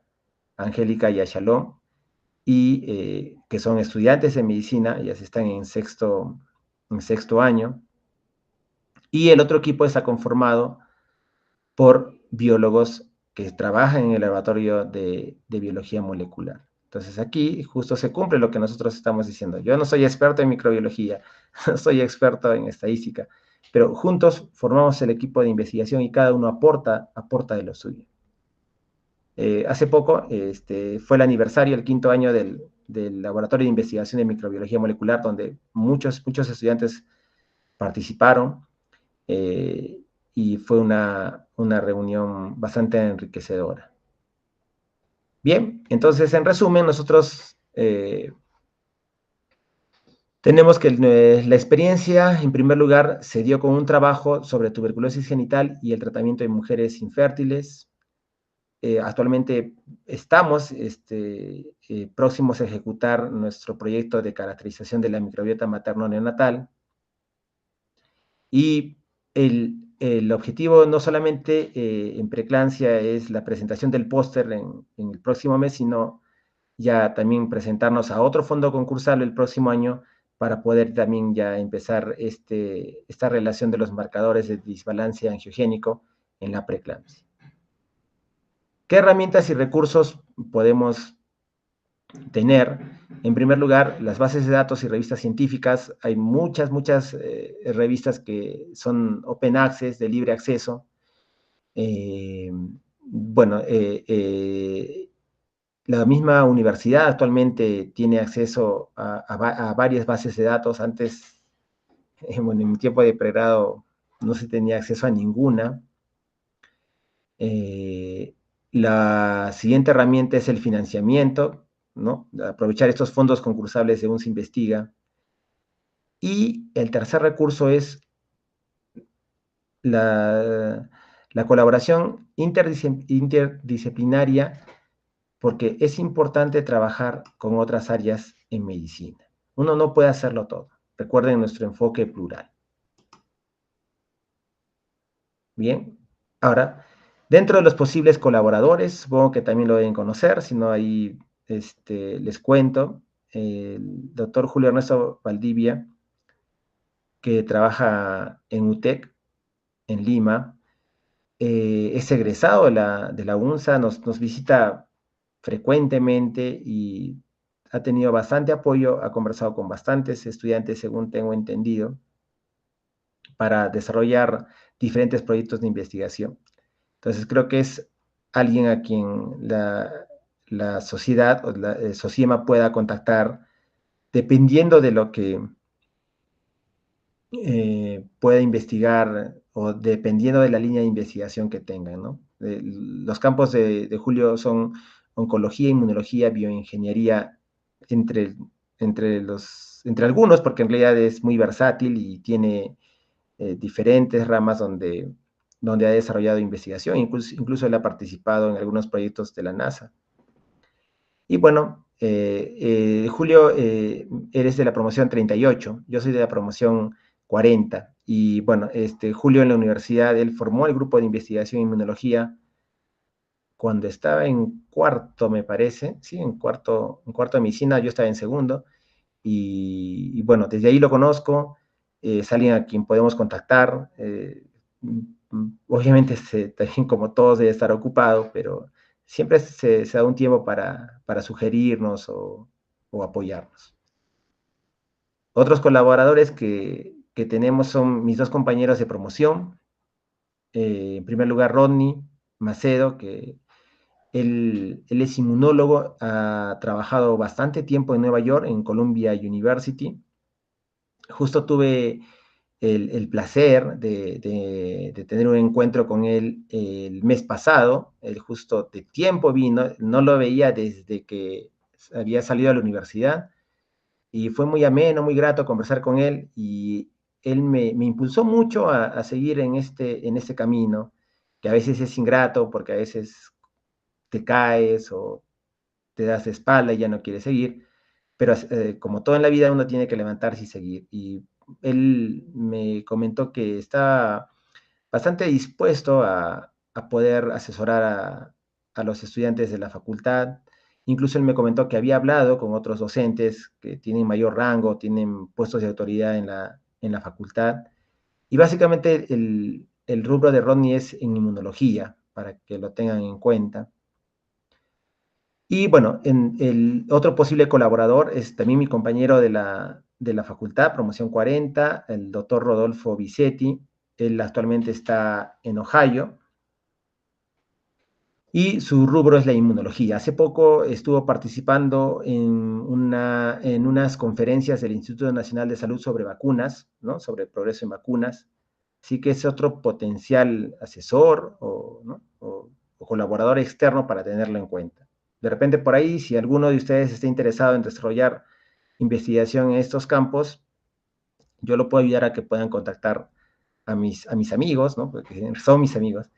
a Angélica y a Shalom, y que son estudiantes de medicina, ya están en sexto año. Y el otro equipo está conformado por biólogos que trabajan en el laboratorio de biología molecular. Entonces aquí justo se cumple lo que nosotros estamos diciendo. Yo no soy experto en microbiología, no soy experto en estadística, pero juntos formamos el equipo de investigación y cada uno aporta de lo suyo. Hace poco fue el aniversario, el 5.º año del Laboratorio de Investigación de Microbiología Molecular, donde muchos estudiantes participaron, y fue una reunión bastante enriquecedora. Bien, entonces, en resumen, nosotros tenemos que la experiencia, en primer lugar, se dio con un trabajo sobre tuberculosis genital y el tratamiento de mujeres infértiles. Actualmente estamos próximos a ejecutar nuestro proyecto de caracterización de la microbiota materno-neonatal, y el objetivo no solamente en preeclampsia es la presentación del póster en el próximo mes, sino ya también presentarnos a otro fondo concursal el próximo año para poder también ya empezar esta relación de los marcadores de desbalance angiogénico en la preeclampsia. ¿Qué herramientas y recursos podemos tener? En primer lugar, las bases de datos y revistas científicas. Hay muchas revistas que son open access, de libre acceso. Bueno, la misma universidad actualmente tiene acceso a varias bases de datos. Antes, bueno, en mi tiempo de pregrado no se tenía acceso a ninguna. La siguiente herramienta es el financiamiento, ¿no? Aprovechar estos fondos concursables según se investiga. Y el tercer recurso es la colaboración interdisciplinaria, porque es importante trabajar con otras áreas en medicina. Uno no puede hacerlo todo. Recuerden nuestro enfoque plural. Bien, ahora, dentro de los posibles colaboradores, supongo que también lo deben conocer, si no ahí les cuento, el doctor Julio Ernesto Valdivia, que trabaja en UTEC, en Lima, es egresado de la UNSA, nos visita frecuentemente y ha tenido bastante apoyo, ha conversado con bastantes estudiantes, según tengo entendido, para desarrollar diferentes proyectos de investigación. Entonces, creo que es alguien a quien la sociedad o la SOCIEMA pueda contactar dependiendo de lo que pueda investigar o dependiendo de la línea de investigación que tengan, ¿no? Los campos de Julio son oncología, inmunología, bioingeniería, entre, entre algunos, porque en realidad es muy versátil y tiene diferentes ramas donde ha desarrollado investigación. Incluso él ha participado en algunos proyectos de la NASA. Y bueno, Julio, eres de la promoción 38, yo soy de la promoción 40. Y bueno, Julio en la universidad, él formó el grupo de investigación en inmunología cuando estaba en cuarto, me parece, sí, en cuarto de medicina. Yo estaba en segundo. Y bueno, desde ahí lo conozco. Es alguien a quien podemos contactar. Obviamente, también como todos debe estar ocupado, pero siempre se da un tiempo para sugerirnos o apoyarnos. Otros colaboradores que tenemos son mis dos compañeros de promoción. En primer lugar, Rodney Macedo, que él es inmunólogo, ha trabajado bastante tiempo en Nueva York, en Columbia University. Justo tuve el placer de tener un encuentro con él el mes pasado. Él justo de tiempo vino, no lo veía desde que había salido a la universidad, y fue muy ameno, muy grato conversar con él, y él me impulsó mucho a seguir en este camino, que a veces es ingrato porque a veces te caes o te das de espalda y ya no quieres seguir, pero como todo en la vida, uno tiene que levantarse y seguir. Y él me comentó que está bastante dispuesto a poder asesorar a los estudiantes de la facultad. Incluso él me comentó que había hablado con otros docentes que tienen mayor rango, tienen puestos de autoridad en la facultad. Y básicamente el rubro de Rodney es en inmunología, para que lo tengan en cuenta. Y bueno, el otro posible colaborador es también mi compañero de la facultad, promoción 40, el doctor Rodolfo Bisetti. Él actualmente está en Ohio. y su rubro es la inmunología. Hace poco estuvo participando en unas conferencias del Instituto Nacional de Salud sobre vacunas, ¿no? Sobre el progreso en vacunas. Sí que es otro potencial asesor ¿no? o colaborador externo para tenerlo en cuenta. De repente por ahí, si alguno de ustedes está interesado en desarrollar investigación en estos campos, yo lo puedo ayudar a que puedan contactar a mis amigos, ¿no? Porque son mis amigos,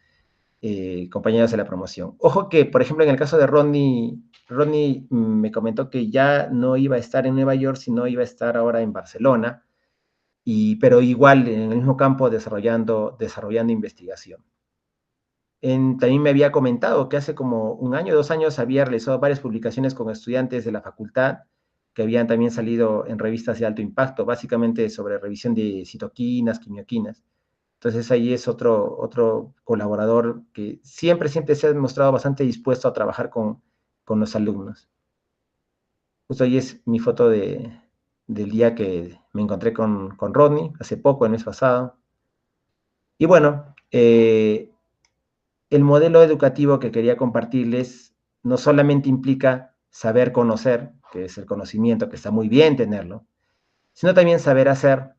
compañeros de la promoción. Ojo que, por ejemplo, en el caso de Rodney me comentó que ya no iba a estar en Nueva York, sino iba a estar ahora en Barcelona, pero igual en el mismo campo desarrollando investigación. También me había comentado que hace como un año, 2 años, había realizado varias publicaciones con estudiantes de la facultad que habían también salido en revistas de alto impacto, básicamente sobre revisión de citoquinas, quimioquinas. Entonces ahí es otro colaborador que siempre se ha demostrado bastante dispuesto a trabajar con los alumnos. Justo ahí es mi foto del día que me encontré con Rodney, hace poco, el mes pasado. Y bueno, el modelo educativo que quería compartirles no solamente implica saber conocer, que es el conocimiento, que está muy bien tenerlo, sino también saber hacer,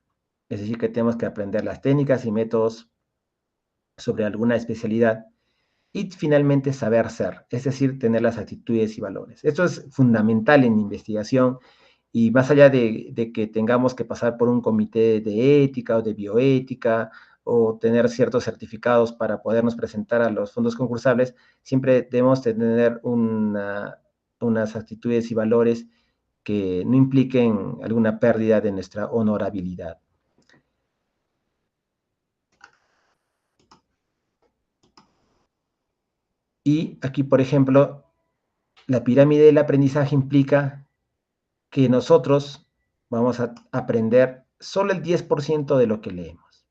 es decir, que tenemos que aprender las técnicas y métodos sobre alguna especialidad y finalmente saber ser, es decir, tener las actitudes y valores. Esto es fundamental en investigación y más allá de que tengamos que pasar por un comité de ética o de bioética o tener ciertos certificados para podernos presentar a los fondos concursables, siempre debemos tener unas actitudes y valores que no impliquen alguna pérdida de nuestra honorabilidad. Y aquí, por ejemplo, la pirámide del aprendizaje implica que nosotros vamos a aprender solo el 10% de lo que leemos,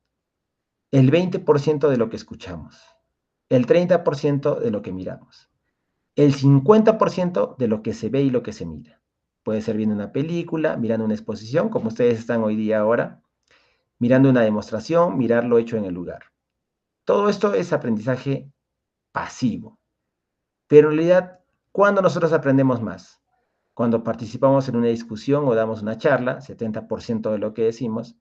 el 20% de lo que escuchamos, el 30% de lo que miramos, el 50% de lo que se ve y lo que se mira. Puede ser viendo una película, mirando una exposición, como ustedes están hoy día ahora, mirando una demostración, mirar lo hecho en el lugar. Todo esto es aprendizaje pasivo. Pero en realidad, ¿cuándo nosotros aprendemos más? Cuando participamos en una discusión o damos una charla, 70% de lo que decimos,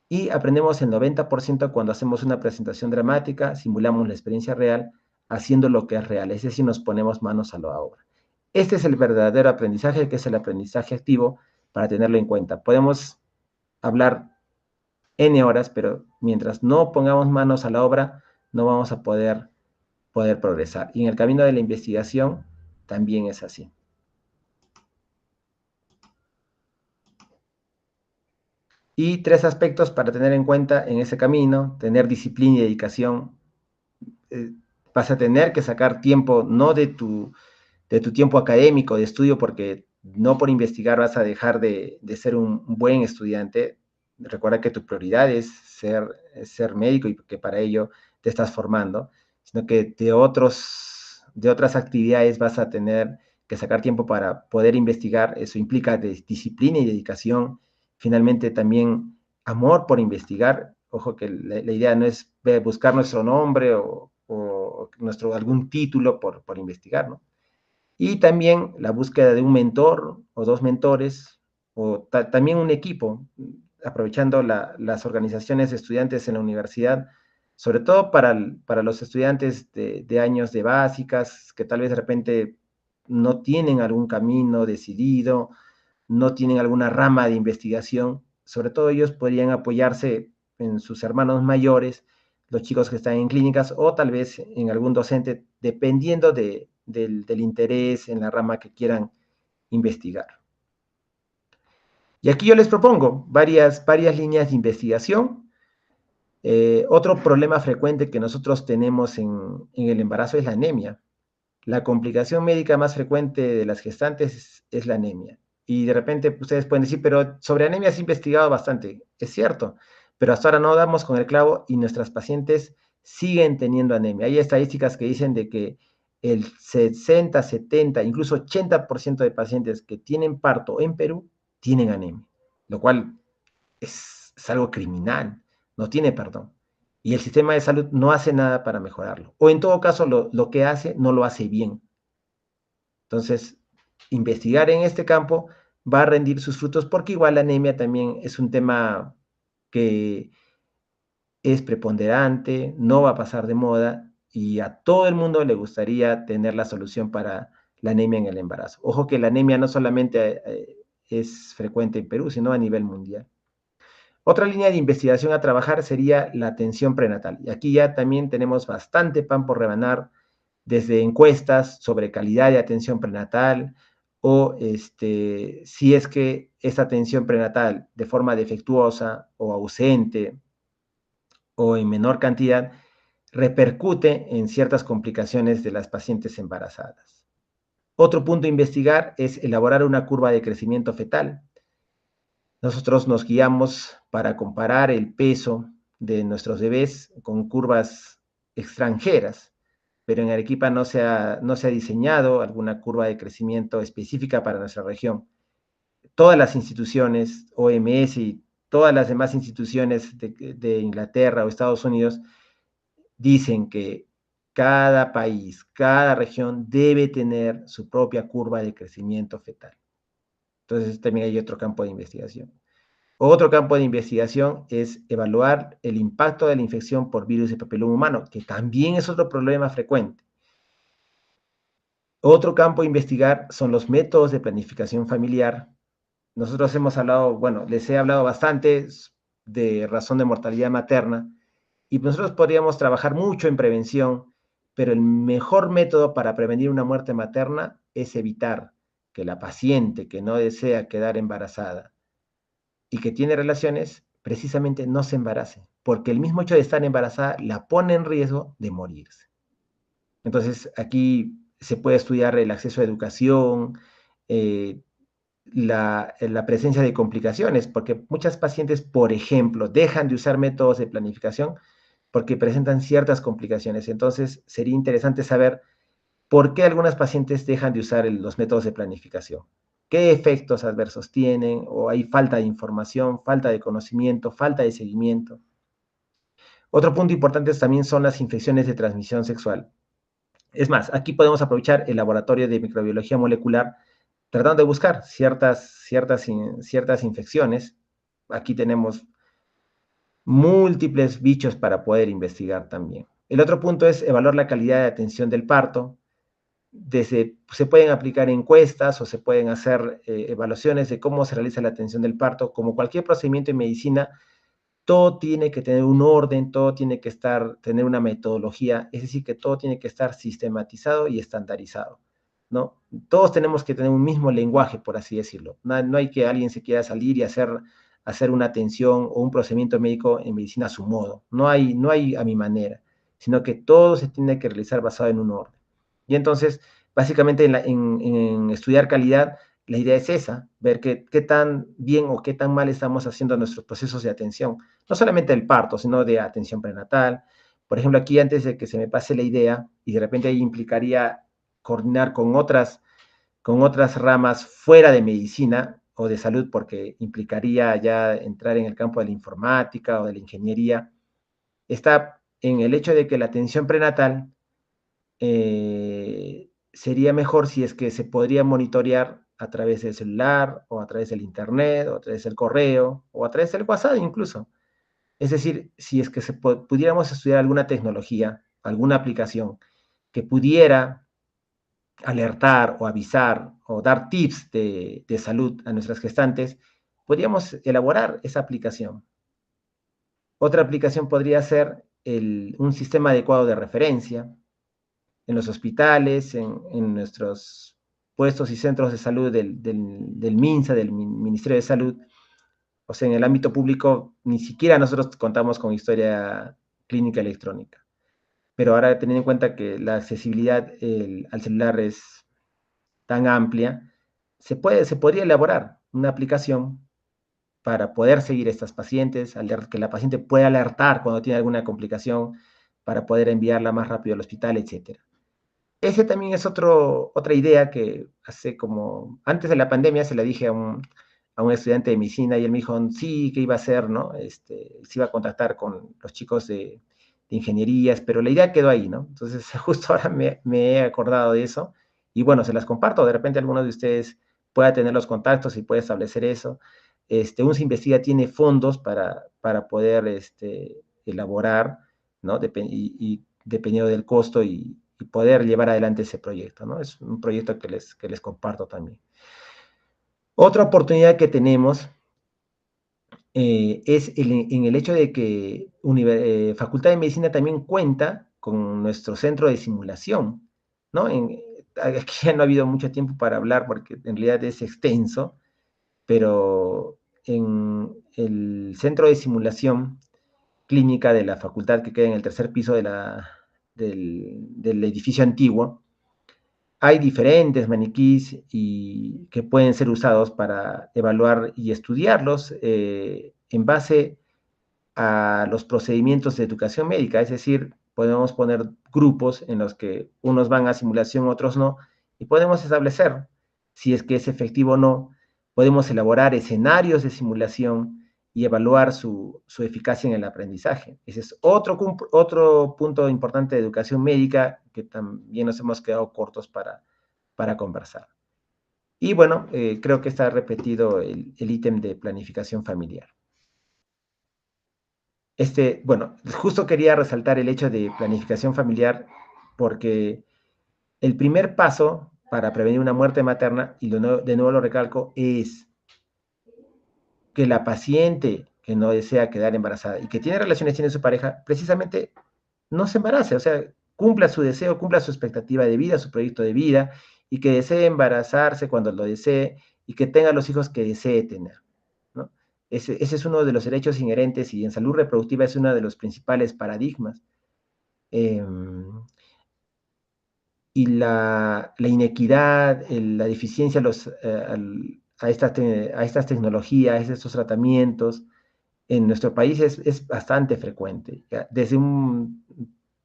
y aprendemos el 90% cuando hacemos una presentación dramática, simulamos la experiencia real, haciendo lo que es real, es decir, nos ponemos manos a la obra. Este es el verdadero aprendizaje, que es el aprendizaje activo, para tenerlo en cuenta. Podemos hablar N horas, pero mientras no pongamos manos a la obra, no vamos a poder progresar. Y en el camino de la investigación también es así. Y 3 aspectos para tener en cuenta en ese camino: tener disciplina y dedicación. Vas a tener que sacar tiempo, no de tu tiempo académico, de estudio, porque no por investigar vas a dejar de ser un buen estudiante. Recuerda que tu prioridad es ser médico y que para ello te estás formando, sino que de otras actividades vas a tener que sacar tiempo para poder investigar. Eso implica disciplina y dedicación. Finalmente también amor por investigar. Ojo que la idea no es buscar nuestro nombre o algún título por investigar, ¿no? Y también la búsqueda de un mentor o dos mentores, o también un equipo, aprovechando las organizaciones de estudiantes en la universidad, sobre todo para los estudiantes de años de básicas, que tal vez de repente no tienen algún camino decidido, no tienen alguna rama de investigación. Sobre todo ellos podrían apoyarse en sus hermanos mayores, los chicos que están en clínicas, o tal vez en algún docente, dependiendo del interés en la rama que quieran investigar. Y aquí yo les propongo varias líneas de investigación. Otro problema frecuente que nosotros tenemos en el embarazo es la anemia. La complicación médica más frecuente de las gestantes es la anemia. Y de repente ustedes pueden decir, pero sobre anemia se ha investigado bastante. Es cierto, pero hasta ahora no damos con el clavo y nuestras pacientes siguen teniendo anemia. Hay estadísticas que dicen de que el 60, 70, incluso 80% de pacientes que tienen parto en Perú tienen anemia, lo cual es algo criminal, no tiene perdón. y el sistema de salud no hace nada para mejorarlo. O en todo caso, lo que hace no lo hace bien. Entonces, investigar en este campo va a rendir sus frutos porque igual la anemia también es un tema que es preponderante, no va a pasar de moda y a todo el mundo le gustaría tener la solución para la anemia en el embarazo. Ojo que la anemia no solamente es frecuente en Perú, sino a nivel mundial. Otra línea de investigación a trabajar sería la atención prenatal. Y aquí ya también tenemos bastante pan por rebanar, desde encuestas sobre calidad de atención prenatal o si es que esta atención prenatal de forma defectuosa o ausente o en menor cantidad repercute en ciertas complicaciones de las pacientes embarazadas. Otro punto a investigar es elaborar una curva de crecimiento fetal. Nosotros nos guiamos para comparar el peso de nuestros bebés con curvas extranjeras, pero en Arequipa no se ha diseñado alguna curva de crecimiento específica para nuestra región. Todas las instituciones, OMS y todas las demás instituciones de Inglaterra o Estados Unidos dicen que cada país, cada región debe tener su propia curva de crecimiento fetal. Entonces también hay otro campo de investigación. Otro campo de investigación es evaluar el impacto de la infección por virus de papiloma humano, que también es otro problema frecuente. Otro campo a investigar son los métodos de planificación familiar. Nosotros hemos hablado, bueno, les he hablado bastante de razón de mortalidad materna, y nosotros podríamos trabajar mucho en prevención, pero el mejor método para prevenir una muerte materna es evitar que la paciente que no desea quedar embarazada y que tiene relaciones, precisamente no se embarace, porque el mismo hecho de estar embarazada la pone en riesgo de morirse. Entonces, aquí se puede estudiar el acceso a educación, eh, la presencia de complicaciones, porque muchas pacientes, por ejemplo, dejan de usar métodos de planificación porque presentan ciertas complicaciones. Entonces, sería interesante saber por qué algunas pacientes dejan de usar los métodos de planificación. ¿Qué efectos adversos tienen? ¿O hay falta de información, falta de conocimiento, falta de seguimiento? Otro punto importante también son las infecciones de transmisión sexual. Es más, aquí podemos aprovechar el laboratorio de microbiología molecular tratando de buscar ciertas infecciones. Aquí tenemos múltiples bichos para poder investigar también. El otro punto es evaluar la calidad de atención del parto. Se pueden aplicar encuestas o se pueden hacer evaluaciones de cómo se realiza la atención del parto. Como cualquier procedimiento en medicina, todo tiene que tener un orden, todo tiene que tener una metodología, es decir, que todo tiene que estar sistematizado y estandarizado, ¿no? Todos tenemos que tener un mismo lenguaje, por así decirlo. No hay que alguien se quiera salir y hacer una atención o un procedimiento médico en medicina a su modo. No hay a mi manera, sino que todo se tiene que realizar basado en un orden. Y entonces, básicamente en estudiar calidad, la idea es esa, ver qué tan bien o qué tan mal estamos haciendo nuestros procesos de atención, no solamente del parto, sino de atención prenatal. Por ejemplo, aquí antes de que se me pase la idea, y de repente ahí implicaría coordinar con otras ramas fuera de medicina o de salud, porque implicaría ya entrar en el campo de la informática o de la ingeniería, está en el hecho de que la atención prenatal sería mejor si es que se podría monitorear a través del celular o a través del internet o a través del correo o a través del WhatsApp incluso. Es decir, si es que pudiéramos estudiar alguna tecnología, alguna aplicación que pudiera alertar o avisar o dar tips de salud a nuestras gestantes, podríamos elaborar esa aplicación. Otra aplicación podría ser un sistema adecuado de referencia en los hospitales, en nuestros puestos y centros de salud del MINSA, del Ministerio de Salud. O sea, en el ámbito público ni siquiera nosotros contamos con historia clínica electrónica. Pero ahora teniendo en cuenta que la accesibilidad al celular es tan amplia, se podría elaborar una aplicación para poder seguir a estas pacientes, que la paciente pueda alertar cuando tiene alguna complicación, para poder enviarla más rápido al hospital, etc. Ese también es otra idea que antes de la pandemia se la dije a un estudiante de medicina y él me dijo, sí, ¿qué iba a hacer, no? Se iba a contactar con los chicos ingenierías, pero la idea quedó ahí, ¿no? Entonces, justo ahora me he acordado de eso y bueno, se las comparto. De repente alguno de ustedes pueda tener los contactos y puede establecer eso. UNSA Investiga tiene fondos para poder elaborar, ¿no? Y dependiendo del costo y poder llevar adelante ese proyecto, ¿no? Es un proyecto que les comparto también. Otra oportunidad que tenemos es en el hecho de que Facultad de Medicina también cuenta con nuestro centro de simulación, ¿no? Aquí ya no ha habido mucho tiempo para hablar porque en realidad es extenso, pero en el centro de simulación clínica de la facultad que queda en el tercer piso del edificio antiguo, hay diferentes maniquís que pueden ser usados para evaluar y estudiarlos en base a los procedimientos de educación médica, es decir, podemos poner grupos en los que unos van a simulación, otros no, y podemos establecer si es que es efectivo o no, podemos elaborar escenarios de simulación y evaluar su eficacia en el aprendizaje. Ese es otro punto importante de educación médica que también nos hemos quedado cortos para conversar. Y bueno, creo que está repetido el ítem de planificación familiar. Bueno, justo quería resaltar el hecho de planificación familiar porque el primer paso para prevenir una muerte materna, y de nuevo lo recalco, es que la paciente que no desea quedar embarazada y que tiene relaciones con su pareja, precisamente no se embarace, o sea, cumpla su deseo, cumpla su expectativa de vida, su proyecto de vida, y que desee embarazarse cuando lo desee y que tenga los hijos que desee tener, ¿no? Ese es uno de los derechos inherentes y en salud reproductiva es uno de los principales paradigmas. Eh, y la inequidad, la deficiencia a estas tecnologías, a estos tratamientos, en nuestro país es bastante frecuente. Desde un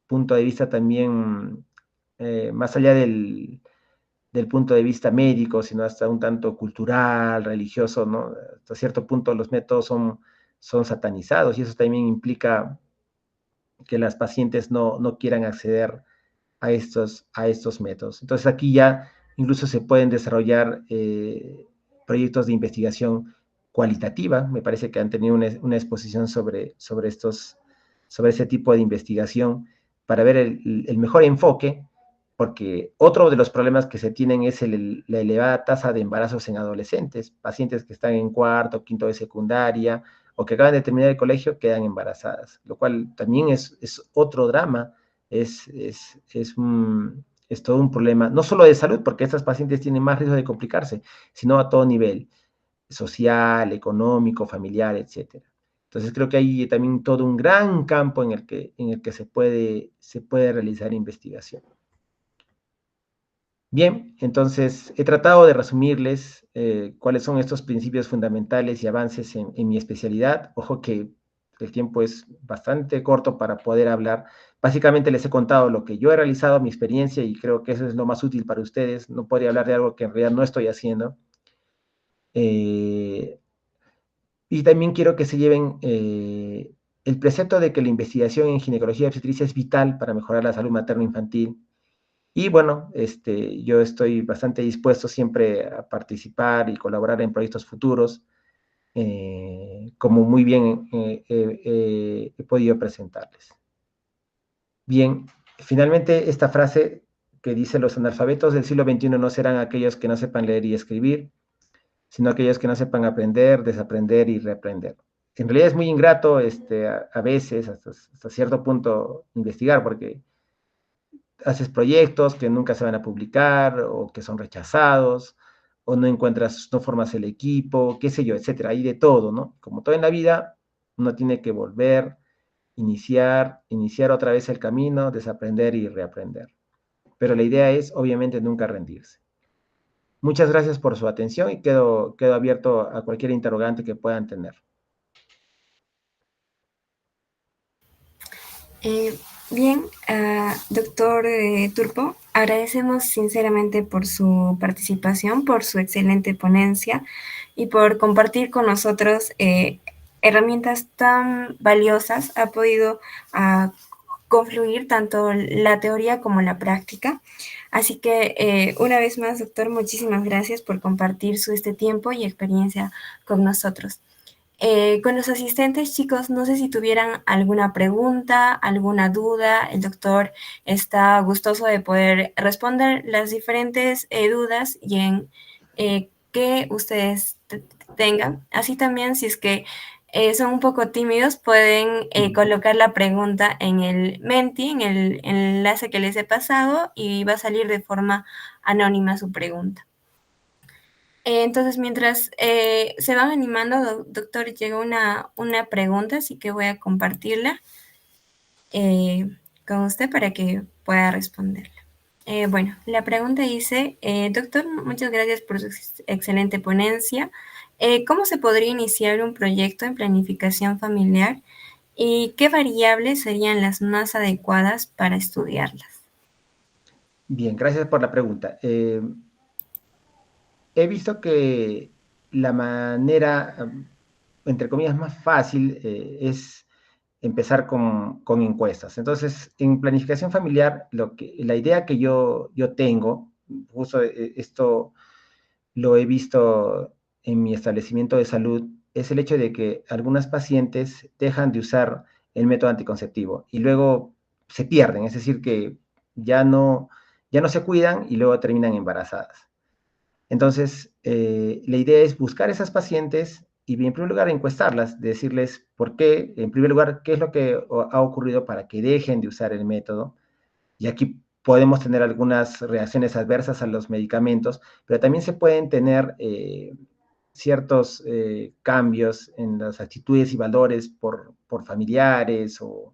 punto de vista también, más allá del punto de vista médico, sino hasta un tanto cultural, religioso, ¿no? Hasta cierto punto los métodos son satanizados y eso también implica que las pacientes no quieran acceder a estos métodos. Entonces aquí ya incluso se pueden desarrollar proyectos de investigación cualitativa. Me parece que han tenido una exposición sobre ese tipo de investigación para ver el mejor enfoque, porque otro de los problemas que se tienen es la elevada tasa de embarazos en adolescentes, pacientes que están en cuarto, quinto de secundaria o que acaban de terminar el colegio quedan embarazadas, lo cual también es otro drama, es, es, es, un, es todo un problema, no solo de salud, porque estas pacientes tienen más riesgo de complicarse, sino a todo nivel, social, económico, familiar, etcétera. Entonces creo que hay también todo un gran campo en el que se puede realizar investigación. Bien, entonces he tratado de resumirles cuáles son estos principios fundamentales y avances en mi especialidad. Ojo que el tiempo es bastante corto para poder hablar. Básicamente les he contado lo que yo he realizado, mi experiencia, y creo que eso es lo más útil para ustedes. No podría hablar de algo que en realidad no estoy haciendo. Eh, y también quiero que se lleven el precepto de que la investigación en ginecología y obstetricia es vital para mejorar la salud materno-infantil. Y bueno, yo estoy bastante dispuesto siempre a participar y colaborar en proyectos futuros, como muy bien he podido presentarles. Bien, finalmente esta frase que dice: los analfabetos del siglo XXI no serán aquellos que no sepan leer y escribir, sino aquellos que no sepan aprender, desaprender y reaprender. En realidad es muy ingrato a veces, hasta cierto punto, investigar, porque haces proyectos que nunca se van a publicar o que son rechazados o no formas el equipo, qué sé yo, etcétera. Hay de todo, ¿no? Como todo en la vida, uno tiene que volver, iniciar otra vez el camino, desaprender y reaprender. Pero la idea es, obviamente, nunca rendirse. Muchas gracias por su atención y quedo abierto a cualquier interrogante que puedan tener. Bien, doctor Turpo, agradecemos sinceramente por su participación, por su excelente ponencia y por compartir con nosotros herramientas tan valiosas. Ha podido confluir tanto la teoría como la práctica. Así que una vez más, doctor, muchísimas gracias por compartir este tiempo y experiencia con nosotros. Con los asistentes, chicos, no sé si tuvieran alguna pregunta, alguna duda. El doctor está gustoso de poder responder las diferentes dudas y en que ustedes tengan. Así también, si es que son un poco tímidos, pueden colocar la pregunta en el Menti, en el enlace que les he pasado, y va a salir de forma anónima su pregunta. Entonces, mientras se van animando, doctor, llegó una pregunta, así que voy a compartirla con usted para que pueda responderla. Bueno, la pregunta dice, doctor, muchas gracias por su excelente ponencia. ¿Cómo se podría iniciar un proyecto en planificación familiar y qué variables serían las más adecuadas para estudiarlas? Bien, gracias por la pregunta. He visto que la manera, entre comillas, más fácil es empezar con encuestas. Entonces, en planificación familiar, la idea que yo tengo, justo esto lo he visto en mi establecimiento de salud, es el hecho de que algunas pacientes dejan de usar el método anticonceptivo y luego se pierden, es decir, que ya no, ya no se cuidan y luego terminan embarazadas. Entonces, la idea es buscar esas pacientes y en primer lugar encuestarlas, decirles por qué, en primer lugar, qué es lo que ha ocurrido para que dejen de usar el método. Y aquí podemos tener algunas reacciones adversas a los medicamentos, pero también se pueden tener ciertos cambios en las actitudes y valores por familiares o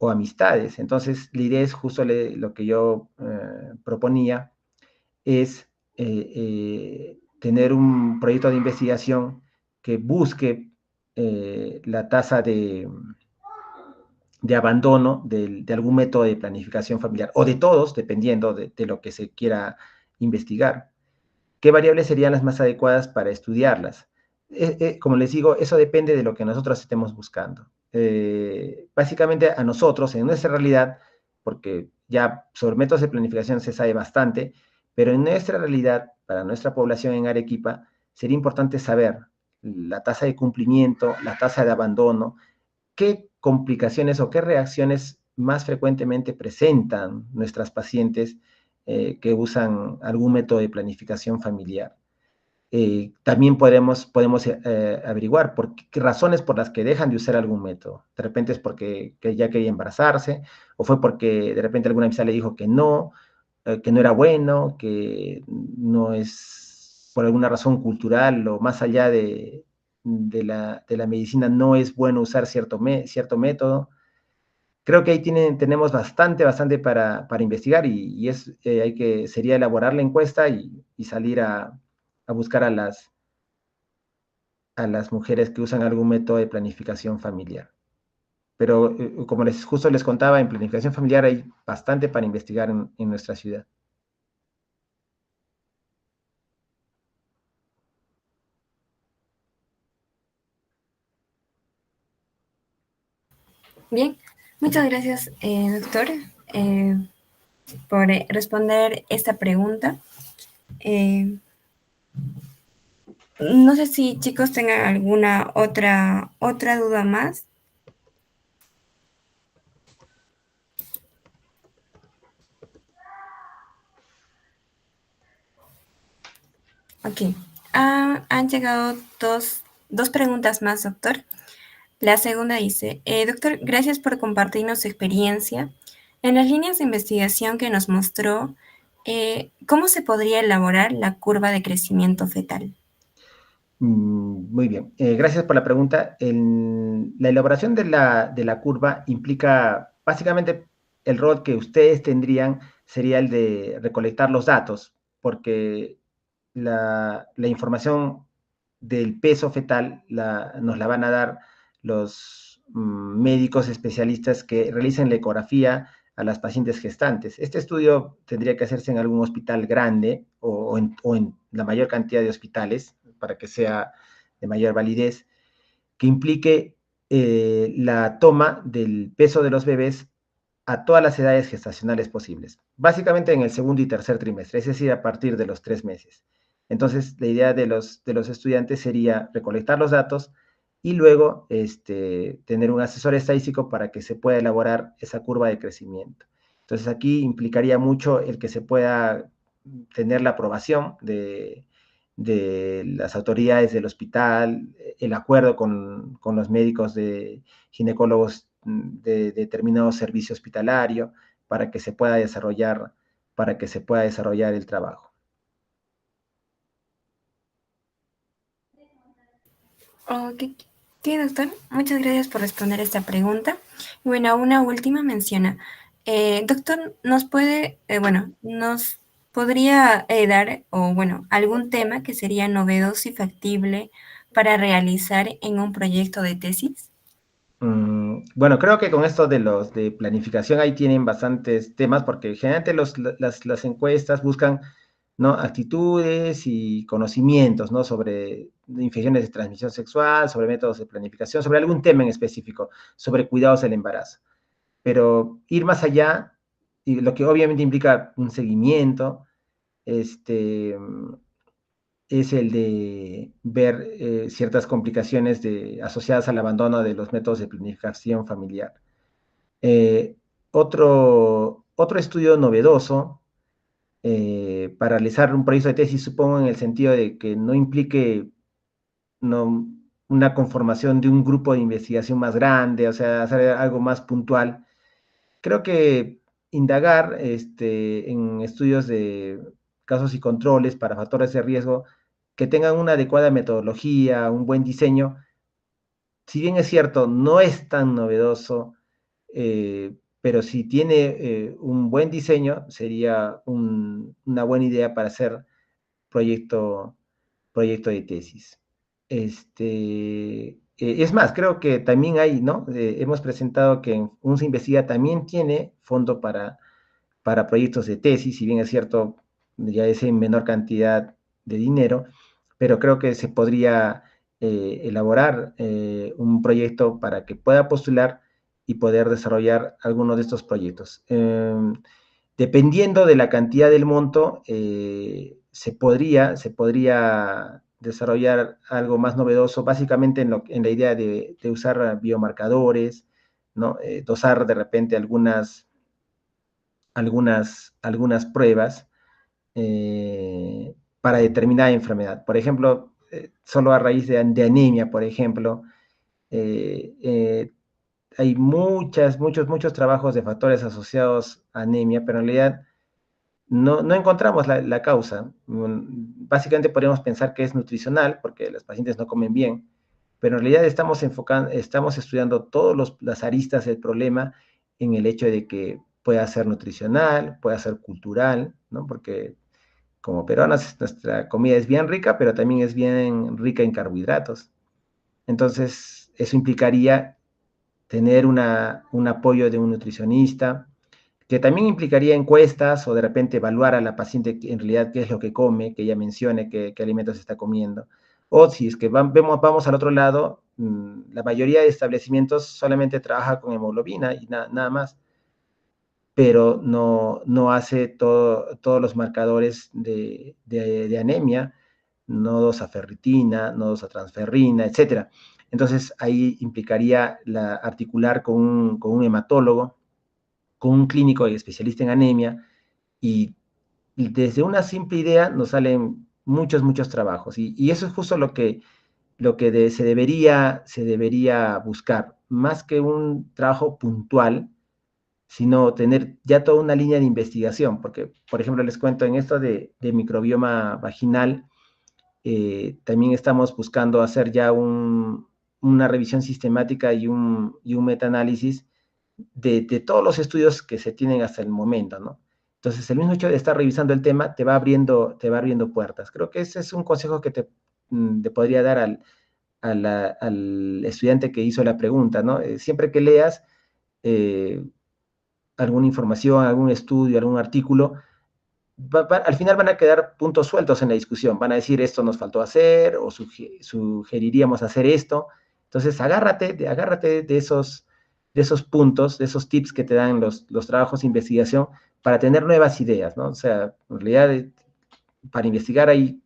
amistades. Entonces, la idea es justo lo que yo proponía, es tener un proyecto de investigación que busque la tasa de abandono de algún método de planificación familiar, o de todos, dependiendo de lo que se quiera investigar. ¿Qué variables serían las más adecuadas para estudiarlas? Como les digo, eso depende de lo que nosotros estemos buscando. Básicamente a nosotros, en nuestra realidad, porque ya sobre métodos de planificación se sabe bastante, pero en nuestra realidad, para nuestra población en Arequipa, sería importante saber la tasa de cumplimiento, la tasa de abandono, qué complicaciones o qué reacciones más frecuentemente presentan nuestras pacientes que usan algún método de planificación familiar. También podemos averiguar qué razones por las que dejan de usar algún método. De repente es porque que ya quería embarazarse, o fue porque de repente alguna amistad le dijo que no era bueno, que no es por alguna razón cultural o más allá de la medicina no es bueno usar cierto método. Creo que ahí tenemos bastante para investigar y sería elaborar la encuesta y salir a buscar a las mujeres que usan algún método de planificación familiar. Pero como justo les contaba, en planificación familiar hay bastante para investigar en nuestra ciudad. Bien, muchas gracias, doctor, por responder esta pregunta. No sé si chicos tengan alguna otra duda más. Ok. Han llegado dos preguntas más, doctor. La segunda dice, doctor, gracias por compartirnos su experiencia. En las líneas de investigación que nos mostró, ¿cómo se podría elaborar la curva de crecimiento fetal? Muy bien, gracias por la pregunta. La elaboración de la curva implica básicamente el rol que ustedes tendrían sería el de recolectar los datos, porque la información del peso fetal nos la van a dar los médicos especialistas que realicen la ecografía a las pacientes gestantes. Este estudio tendría que hacerse en algún hospital grande o en la mayor cantidad de hospitales para que sea de mayor validez, que implique la toma del peso de los bebés a todas las edades gestacionales posibles, básicamente en el segundo y tercer trimestre, es decir, a partir de los 3 meses. Entonces, la idea de los estudiantes sería recolectar los datos y luego tener un asesor estadístico para que se pueda elaborar esa curva de crecimiento. Entonces, aquí implicaría mucho el que se pueda tener la aprobación de las autoridades del hospital, el acuerdo con los médicos de ginecólogos de determinado servicio hospitalario para que se pueda desarrollar, el trabajo. Ok, ok, doctor, muchas gracias por responder esta pregunta. Y bueno, una última menciona. Doctor, nos podría dar, o bueno, algún tema que sería novedoso y factible para realizar en un proyecto de tesis? Bueno, creo que con esto de los de planificación ahí tienen bastantes temas porque generalmente las encuestas buscan, ¿no?, actitudes y conocimientos, ¿no?, sobre infecciones de transmisión sexual, sobre métodos de planificación, sobre algún tema en específico, sobre cuidados del embarazo. Pero ir más allá, y lo que obviamente implica un seguimiento, este, es el de ver ciertas complicaciones asociadas al abandono de los métodos de planificación familiar. Eh, otro estudio novedoso para realizar un proyecto de tesis, supongo en el sentido de que no implique, no, una conformación de un grupo de investigación más grande, o sea, hacer algo más puntual. Creo que indagar en estudios de casos y controles para factores de riesgo que tengan una adecuada metodología, un buen diseño, si bien es cierto, no es tan novedoso, pero si tiene un buen diseño, sería una buena idea para hacer proyecto, proyecto de tesis. Es más, creo que también hay, ¿no? Hemos presentado que UNSA Investiga también tiene fondo para proyectos de tesis, si bien es cierto, ya es en menor cantidad de dinero, pero creo que se podría elaborar un proyecto para que pueda postular y poder desarrollar alguno de estos proyectos. Dependiendo de la cantidad del monto, se podría desarrollar algo más novedoso, básicamente en la idea de usar biomarcadores, ¿no? Dosar de repente algunas pruebas para determinada enfermedad. Por ejemplo, solo a raíz de anemia, por ejemplo, eh, eh, hay muchos trabajos de factores asociados a anemia, pero en realidad no encontramos la causa. Básicamente podríamos pensar que es nutricional, porque los pacientes no comen bien, pero en realidad estamos estudiando todas las aristas del problema en el hecho de que pueda ser nutricional, pueda ser cultural, ¿no? Porque como peruanos nuestra comida es bien rica, pero también es bien rica en carbohidratos. Entonces, eso implicaría tener un apoyo de un nutricionista, que también implicaría encuestas o de repente evaluar a la paciente en realidad qué es lo que come, que ella mencione qué alimentos está comiendo. O si es que vamos al otro lado, la mayoría de establecimientos solamente trabaja con hemoglobina y nada más, pero no hace todos los marcadores de anemia, nodos a ferritina, nodos a transferrina, etc. Entonces, ahí implicaría articular con un hematólogo, con un clínico y especialista en anemia, y desde una simple idea nos salen muchos trabajos. Y eso es justo lo que se debería buscar, más que un trabajo puntual, sino tener ya toda una línea de investigación, porque, por ejemplo, les cuento en esto de microbioma vaginal, también estamos buscando hacer ya una revisión sistemática y un metaanálisis de todos los estudios que se tienen hasta el momento, ¿no? Entonces, el mismo hecho de estar revisando el tema te va abriendo puertas. Creo que ese es un consejo que te podría dar al estudiante que hizo la pregunta, ¿no? Siempre que leas eh, alguna información, algún estudio, algún artículo, al final van a quedar puntos sueltos en la discusión. Van a decir esto nos faltó hacer o sugeriríamos hacer esto. Entonces, agárrate de esos puntos, de esos tips que te dan los trabajos de investigación para tener nuevas ideas, ¿no? O sea, en realidad para investigar hay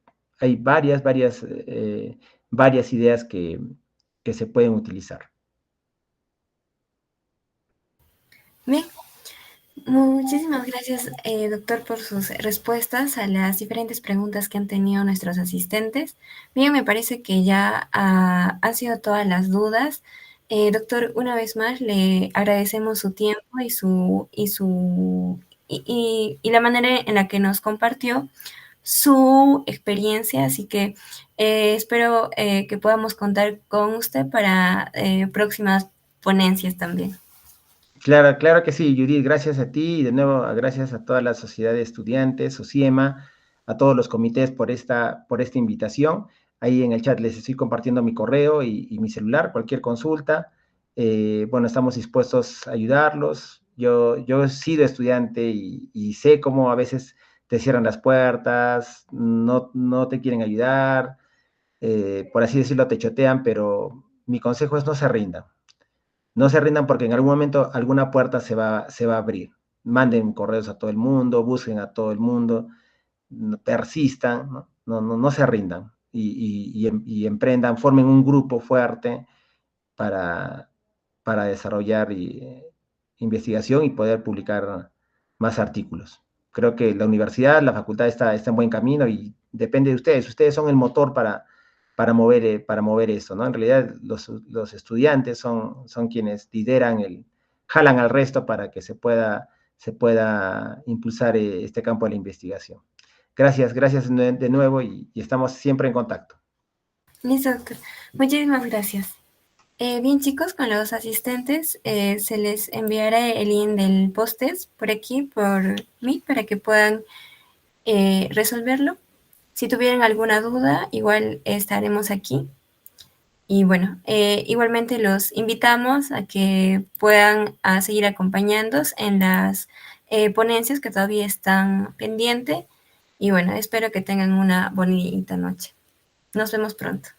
varias ideas que se pueden utilizar. Bien, muchísimas gracias, doctor, por sus respuestas a las diferentes preguntas que han tenido nuestros asistentes. Bien, me parece que ya han sido todas las dudas. Doctor, una vez más le agradecemos su tiempo y la manera en la que nos compartió su experiencia, así que espero que podamos contar con usted para próximas ponencias también. Claro, claro que sí, Judith, gracias a ti y de nuevo gracias a toda la sociedad de estudiantes, SOSIEMA, a todos los comités por esta invitación. Ahí en el chat les estoy compartiendo mi correo y mi celular, cualquier consulta. Bueno, estamos dispuestos a ayudarlos. Yo he sido estudiante y sé cómo a veces te cierran las puertas, no te quieren ayudar, por así decirlo, te chotean, pero mi consejo es no se rindan. No se rindan porque en algún momento alguna puerta se va a abrir. Manden correos a todo el mundo, busquen a todo el mundo, persistan, no se rindan y emprendan, formen un grupo fuerte para, para desarrollar investigación y poder publicar más artículos. Creo que la universidad, la facultad está en buen camino y depende de ustedes. Ustedes son el motor para mover eso, ¿no? En realidad, los estudiantes son quienes lideran, jalan al resto para que se pueda impulsar este campo de la investigación. Gracias de nuevo y estamos siempre en contacto. Listo, doctor. Muchísimas gracias. Bien, chicos, con los asistentes se les enviará el link del post-test por aquí, por mí, para que puedan resolverlo. Si tuvieran alguna duda, igual estaremos aquí. Y bueno, igualmente los invitamos a que puedan a seguir acompañándonos en las ponencias que todavía están pendientes. Y bueno, espero que tengan una bonita noche. Nos vemos pronto.